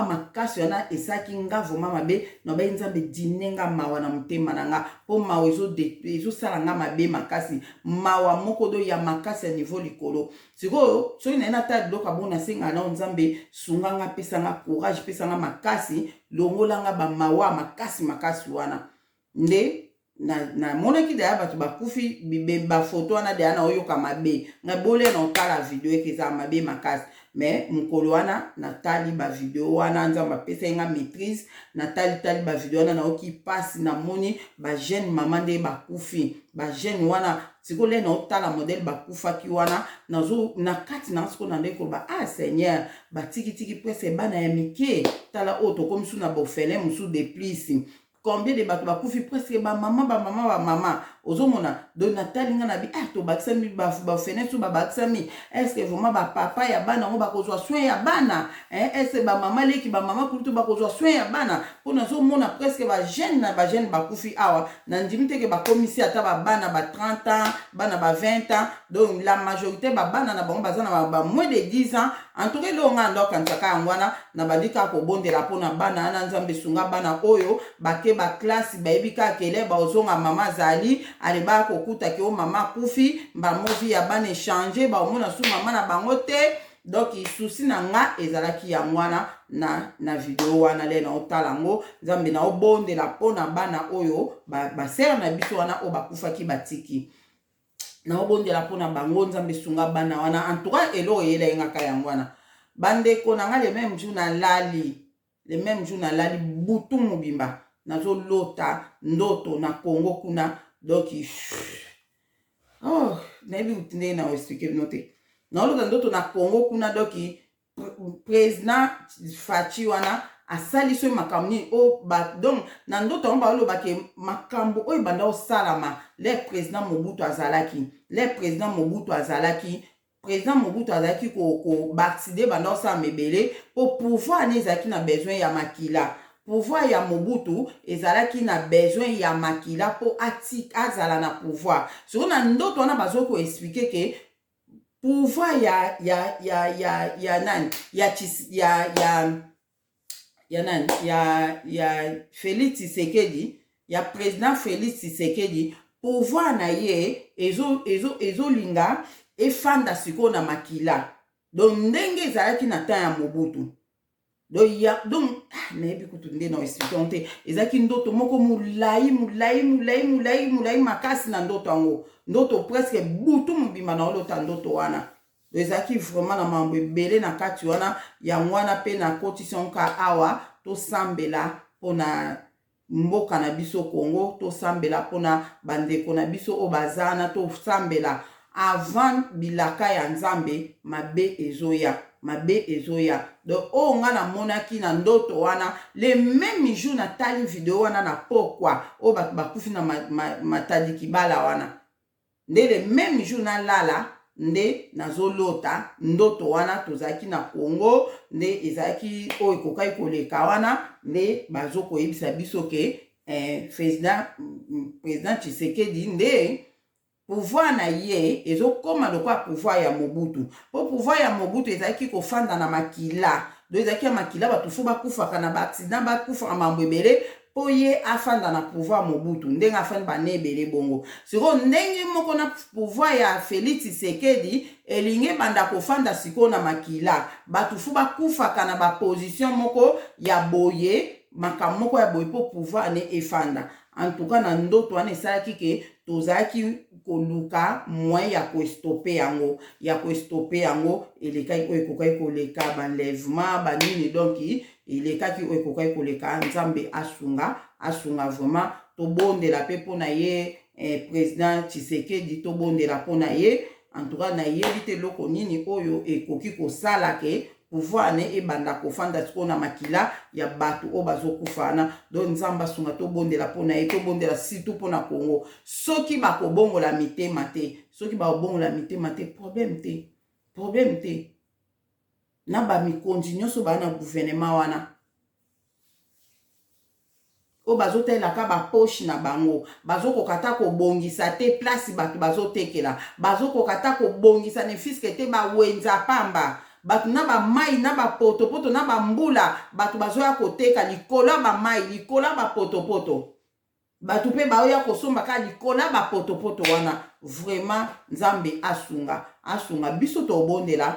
makasi wana esaki nga vraimen mabe na bayi nzambe dinenga mawa na motema na nga po mawa ezosala nga mabe makasi mawa moko do ya makasi ya niveau likolo sikoyo soki naye natala biloko abongo nasenga nao nzambe sunganga pesanga courage pesanga makasi longolanga bamawa makasi wana nde na monaki deya bato bakufi bafoto wana deya na oyoka mabe nga bole na otala video eke eza mabe makasi mais mokolo wana natali bavideo wana nzambe apesa nga maîtrise natali bavideo wana naoki pasi namoni bajeune mama nde bakufi bajeune wana sikoyo le na otala modele bakufaki wana na kati na sikoyo na nde koloba seigneur batikitiki presque bana ya mike tala oyo tokomi su na baorphelin mosusu de plus combien de bato bakufi presque bamama ozomona donc natali nga na bi tobakisami bafenetre so babakisami estce vraiment bapapa ya bana yango bakozwa soin ya bana estce bamama leki bamama kulutu bakozwa soin ya bana mpo nazomona presque bajeune bakufi awa na ndimi teke bakomisi ata babana ba 30 ans bana ba 20 ans donc la majorité babana na bango baza na moins de 10 ans en tout cas lo nga ndo kansaka yango wana na badika kobondela mpona bana ana nzambe sunga bana oyo bake baklase bayebi kaka kele baozonga mama zali aleba kokuta ke o mama kufi bamovi ya bana échanger baomona su mama na bango te donc isusi na nga ezalaki ya mwana na video wana le na otala ngo nzambe na obondela mpona bana oyo basere na biso wana oyo bakufaki batiki na obondela mpona bango nzambe sunga bana wana en tout cas elo oyela engaka yango wana bandeko na nga le même jour nalali butu mobimba nazolota ndoto na Congo kuna donc nayebi utinde na expliquer bino te naolota ndoto na Congo kuna donc président Faci wana asali so makambo nini donc na ndoto yango baolobake makambo oyo banda osalama le président Mobutu azalaki ko baaccide banda osala mebele po pouvoir ne ezalaki na besoin ya makila pouvoir ya Mobutu ezalaki na besoin ya makila po azala na pouvoir. Siko na ndoto wana bazoko expliquer ke pouvoir ya nani ya Félix Tshisekedi, ya président Félix Tshisekedi, pouvoir na ye ezolinga efanda siko na makila. Donc ndenge ezalaki na temps ya Mobutu. Donc nayebi kutu nde na expliquer te ezalaki ndoto moko mulai makasi na ndoto yango. Ndoto presque butu mobimba na olota ndoto wana. Ezalaki vraiment na mambo ebele na kati wana ya mwana pe na kotison ka awa to sambela pona mboka na biso Congo, to sambela pona bandeko na biso o bazana, to sambela avant bilaka ya Nzambe mabe ezoya. Donc o nga na monaki na ndoto wana le même jour na tali video wana na pokwa o bakufi na matadi kibala wana. Nde le même jour na lala nde nazolota ndoto wana tozaki na Congo, nde ezaki o ekokai koleka wana, nde bazoko yebisa biso ke président Tshisekedi nde pouvoir na ye ezokoma lokwa pouvoir ya Mobutu. Po pouvoir ya Mobutu ezalaki kofanda na makila. Do ezalaki ya makila batu fo bakufaka na ba accident, bakufaka mambo ebele po ye afanda na pouvoir Mobutu. Ndenge afanda bane ebele bongo. Siko ndenge moko na pouvoir ya Félix Tshisekedi elinge banda kofanda siko na makila. Batu fo bakufaka na ba position moko ya boye, makambo moko ya boye po pouvoir ne efanda. En tout cas na ndoto wana esalaki ke tozalaki koluka moyen ya kostope yango elekaki oyo ekokai koleka banlèvement banini. Donc elekaki oyo ekokai koleka. Nzambe asunga vraiment tobondela pe pona ye président Tshisekedi, tobondela pona ye. En tout cas na yebi te loko nini oyo ekoki kosala ke pouvoir ne ebanda kofanda siko na makila ya batu o bazokufana. Donc Nzamba sunga tobondela pona ye, tobondela surtout pona Congo. Soki bakobongola mitema te, soki bakobongola mitema te, problème te. Na ba mikonzi nyonso ba na gouvernement wana o bazotelaka ba poche na bango, bazokokata kobongisa te place batu bazotekela, bazokokata kobongisa ne fiske te ba wenza pamba. Batu na ba mai na ba potopoto na ba mbula, batu bazoya koteka likola ba mai, likola ba potopoto. Batu pe baoya kosomba ka likola ba potopoto wana. Vraiment Nzambe asunga biso tobondela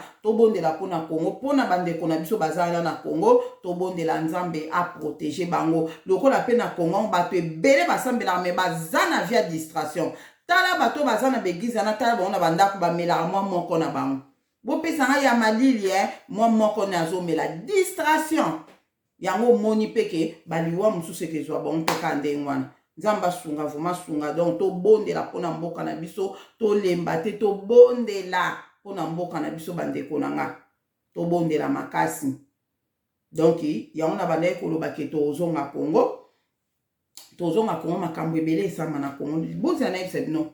pona Congo, pona bandeko na biso bazala na Congo, tobondela Nzambe a protéger bango. Lokola pe na Congo batu ebele basambela me bazana via distraction. Tala bato bazana begiza na tala bona bandako bamela mwa moko na bango. Bopesanga ya malili mwa moko na zomela distraction. Yango moni peke baliwa mususu kezwa bon peka ndengwana. Nzamba sunga vuma sunga. Donc to bondela pona mboka na biso, to lemba te to bondela pona mboka na biso bandeko nanga. To bondela makasi. Donc yango na banaye koloba ke tozonga Congo. Tozonga Congo makambo ebele esama na Congo. Bozi na yebisa bino.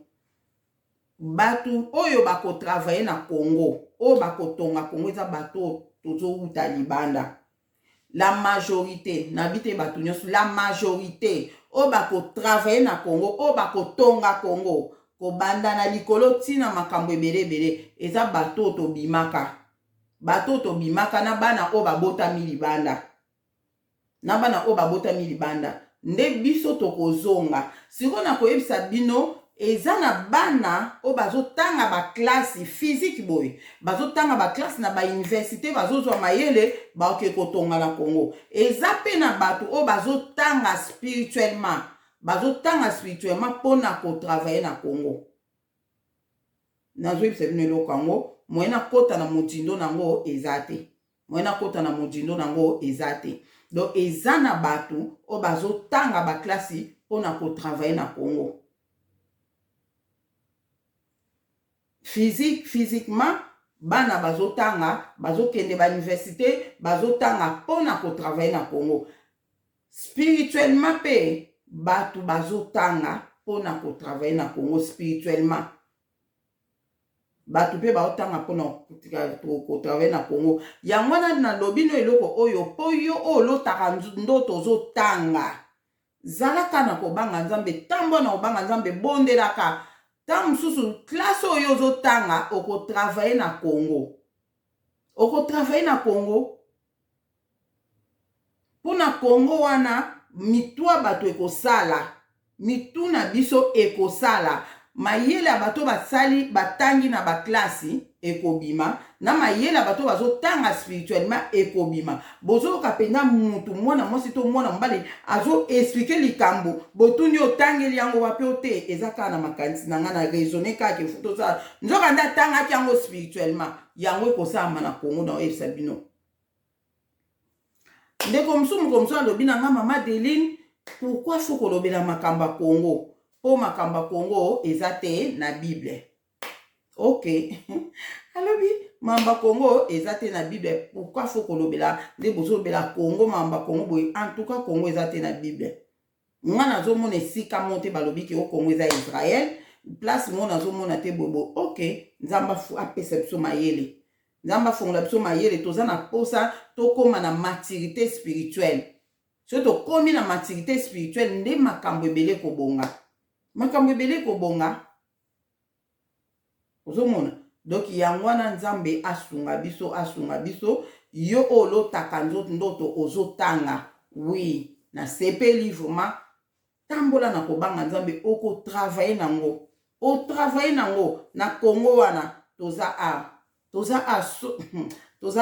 Batu oyo bako travailler na Congo, oyo bako tonga Congo eza bato tozo uta libanda. La majorité, nabite batu nyonso, la majorité oyo bako travailler na Congo, oyo bako tonga Congo, ko banda na likolo tina makambo ebele eza bato to bimaka. Bato to bimaka na bana oyo babotami libanda. Na bana oyo babotami libanda. Nde biso to kozonga. Siko na koyebisa bino eza na bana o bazotanga ba classe physique boy, bazotanga ba classe na ba université, bazozwa mayele baoke kotonga na Congo. Eza pe na bato o bazotanga spirituellement pona ko travailler na Congo. Nazwe bise bino lokango moyena kota na motindo nango ezate. Donc eza na bato o bazotanga ba classe pona ko travailler na Congo. Physiquement, bana bazotanga, bazokende ba université, bazotanga pona ko travailler na Congo. Spirituellement pe, batu bazotanga pona ko travailler na Congo spirituellement. bato pe baotanga mpona kotravaille na Congo. Yango wana na lobino eloko oyo po yo olotaka ndoto ozotanga zalaka na kobanga Nzambe, tambo na kobanga Nzambe, bondelaka ta mosusu classe oyo ozotanga okotravaille na Congo, okotravaille na Congo. Mpona Congo wana mitwa bato ekosala, mitu na biso ekosala, mayele ya bato basali batangi na baklasi ekobima, na mayele ya bato bazotanga spirituellement ekobima. Bozoyoka penza mutu mwana mwasi to mwana mobali azo expliquer likambo, botundi otangeli yango wapi ote, eza kaka na makanisi na nga na raisonner kaka efuto za nzoka nda tangaki yango spirituellement, yango ekosama na Congo na oyebisa bino. Ndeko mosusu alobi na nga mama Deline, pourquoi faut kolobela makambo ya Congo? Po makambo ya Congo eza te na Bible. Ok. Alobi makambo ya Congo eza te na Bible. Pourquoi faut kolobela nde bozolobela Congo makambo ya Congo boye? En tout cas Congo eza te na Bible. Nga nazomona esika monte balobi ke o Congo eza Israël. Place mo nazomona te bobo. Ok. Nzamba apesa biso mayele. Nzamba fongola biso mayele toza na posa tokoma na maturité spirituelle. So tokomi na maturité spirituelle nde makambo ebele kobonga. Makambo ebele kobonga. Ozomona. Donc yango wana Nzambe asunga biso yo olotaka ndoto ozotanga. Oui, na sepeli vraiment tambola na kobanga Nzambe oko travailler nango. O travailler nango na Congo wana toza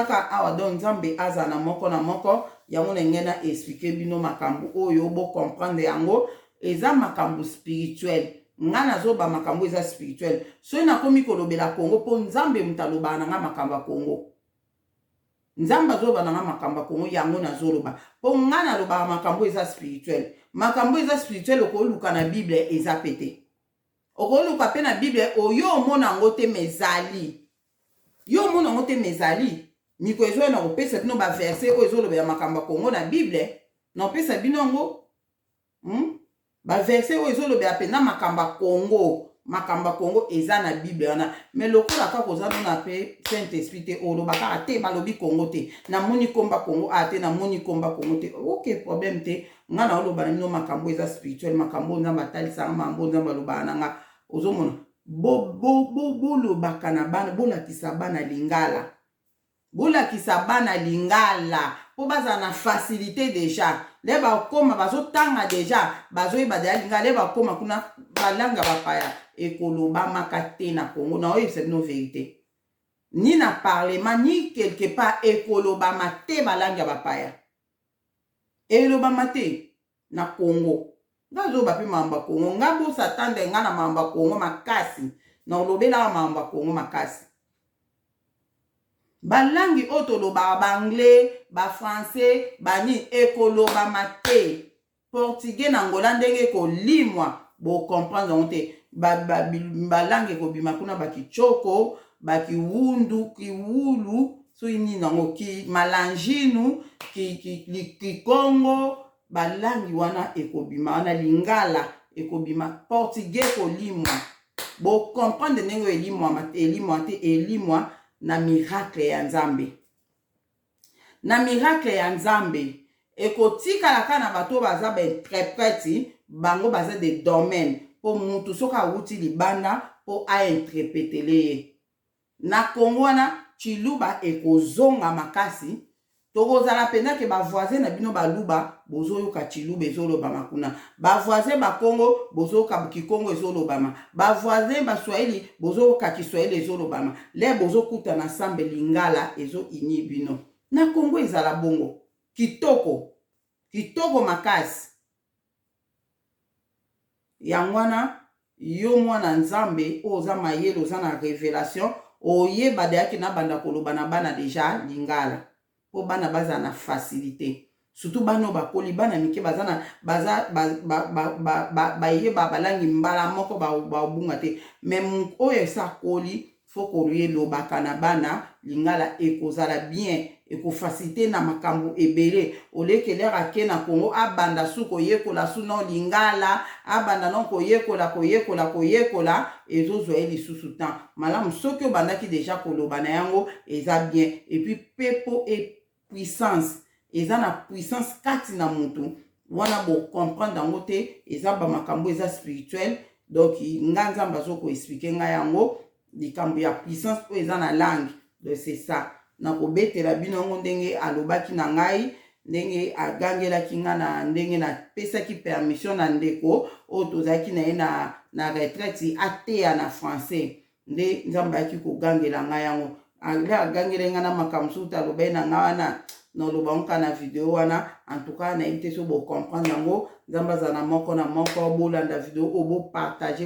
ka awa donc Nzambe aza na moko na moko yango na ngena expliquer bino makambo oyo bo comprendre yango eza makambo spirituel. Nga nazoba makambo eza spirituel. So na komi kolobela Congo po Nzambe mutaloba na nga makambo Congo. Nzambe azoba na nga makambo Congo yango nazoloba. Po nga naloba makambo eza spirituel. Makambo eza spirituel okoluka na Bible eza pete. Okoluka pe na Bible oyo omona ngote mezali. Yo mona ngote mezali. Miko ezo na kopesa bino ba verset oyo ezoloba ya makambo Congo na Bible. Na opesa bino ngo ba verset oyo ezoloba pena makambo Congo. Makambo Congo eza na Bible wana. Mais lokola ka kozana na pe Saint-Esprit te oloba ka te balobi Congo te. Na moni komba Congo ate na moni komba Congo te. Ok problème te. Nga na oloba na makambo eza spirituel, makambo Nzamba talisa makambo Nzamba loba na nga. Ozomona bolobaka na bana bolakisa bana lingala. Bolakisa bana lingala. Po baza na facilité déjà. Le bakoma bazotanga déjà. Bazoyeba deja lingala. Le bakoma kuna balanga bapaya. Ekoloba makate na Congo. Na oyo c'est nos vérité. Ni na parlement ni quelque part ekoloba mate balanga bapaya. Ekoloba mate na Congo. Ngazo bapi mamba Congo. Ngabo satande nga na mamba Congo makasi. Na olobela mamba Congo makasi. Balangi otoloba ba anglais, ba français, bani ekoloba mate. Portugais na ngola ndenge ko limwa bo comprendre onte. Balangi ko bima kuna bakichoko, bakiwundu, kiwulu, so ini nango ki malanginu, ki Congo, balangi wana ekobima wana lingala ekobima portugais ko limwa. Bo comprendre ndenge elimwa te na miracle ya Nzambe. Na miracle ya Nzambe ekotika la kana bato baza ba interprète bango baza de domaine po mutu soka wuti libanda po a interpréter. Na Congo wana chiluba ekozonga makasi. Tokozala pena ke ba voisin na bino baluba bozoyoka chiluba ezoloba makuna. Ba voisin ba Congo bozoyoka Kikongo ezoloba ma. Ba voisin ba Swahili bozoyoka Kiswahili ezoloba ma. Le bozokuta na sambe lingala ezo ini bino. Na Congo ezala bongo. Kitoko makasi. Yangwana yo mwana Nzambe oza mayelo oza na révélation oyeba deaki na banda koloba na bana déjà lingala. Po bana baza na facilité. Surtout bano bakoli bana mike baza baye balangi mbala moko ba bunga te. Même oyo sa koli faut que lobaka na bana lingala ekozala bien ekofacilite na makambo ebele olekele ake na Congo abanda su koyekola su non lingala abanda non koyekola ezozwa lisusu temps malamu soki obandaki deja koloba na yango eza bien et puis pepo et puissance eza na puissance kati na mutu wana bo comprendre yango te eza ba makambo eza spirituel donc nga nzambe azoko expliquer nga yango likambo ya puissance oyo eza na langue donc c'est ça na kobetela bino yango ndenge alobaki na ngai ndenge agangelaki nga na ndenge na pesaki permission na ndeko oyo tozalaki na ye na retraite ateya na français nde nzambe ayaki kogangela ngai yango agangela nga na makambo mosusu talobai na ngai wana noloba nka na video wana en tout cas na yite so bo comprendre yango nzambe aza na moko bolanda video oyo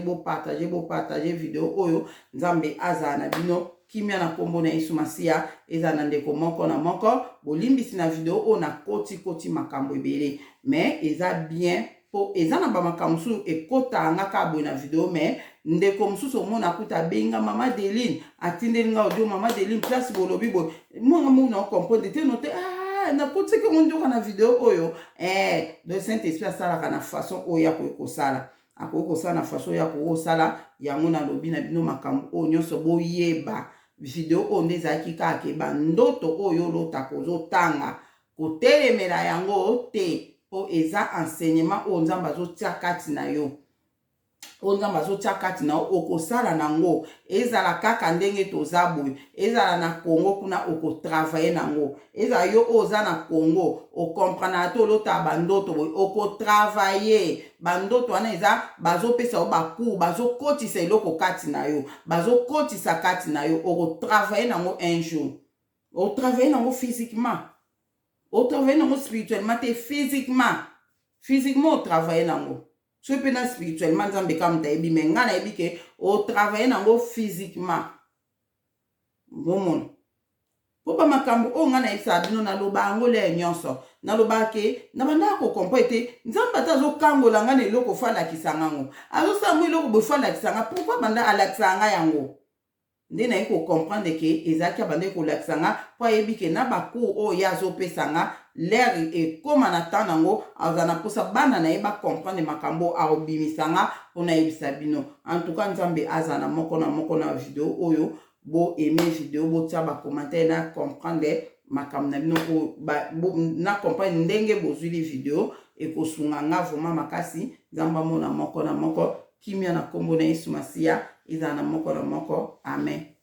bopartage video oyo nzambe aza na bino kimia na kombo na Yesu Masiya eza na ndeko moko bolimbisi na video oyo na koti makambo ebele mais eza bien po eza na ba makambo mosusu ekota nga ka boye na video mais ndeko mosusu omona kuta benga mama Deline atindeli nga audio mama Deline place bolobi boye monga mona comprendre te note na kotiki mondoka na video oyo le Saint-Esprit asalaka na façon oyo ya kosala akoki kosala na façon ya kosala yango na lobi na bino makambo oyo nyonso boyeba video oyo nde ezalaki kaka bandoto oyo olota kozotanga kotelemela yango te po eza enseignement oyo nzambe azotia kati na yo oyo nzambe azotia kati na yo okosala nango ezala kaka ndenge toza boye ezala na Congo kuna okotravaye nango ezala yo oyo oza na Congo okomprendre te olota bandoto boye okotravaye bandoto wana eza bazopesa yo bacours bazokotisa eloko kati na yo bazokotisa kati na yo okotravaye nango un jour otravaye nango physiquement otravaye nango spirituellement te physiquement otravaye nango so pe na spirituellement nzambe kam ta ebi menga na ebi ke o travailler nango physiquement bomon po ba makambo o nga na isa bino na loba ngo le nyonso na loba ke na banda ko comprendre nzambe ta zo kangola nga na eloko fala kisanga ngo azo sa mo eloko bo fala kisanga pourquoi banda alaksanga yango nde na ko comprendre ke ezaki bande ko laksanga po ebi ke na ba ko o ya zo pesanga l'air et comme en attendant azana posa bana na eba comprendre makambo a obimisanga pona ebisa bino en tout cas nzambe azana moko na video oyo bo aimer video bo tia ba commentaire na comprendre makambo na bino na comprendre ndenge bozuli video e kosunga nga vraiment makasi nzamba mona moko kimia na kombo na Yesu Masiya izana moko amen.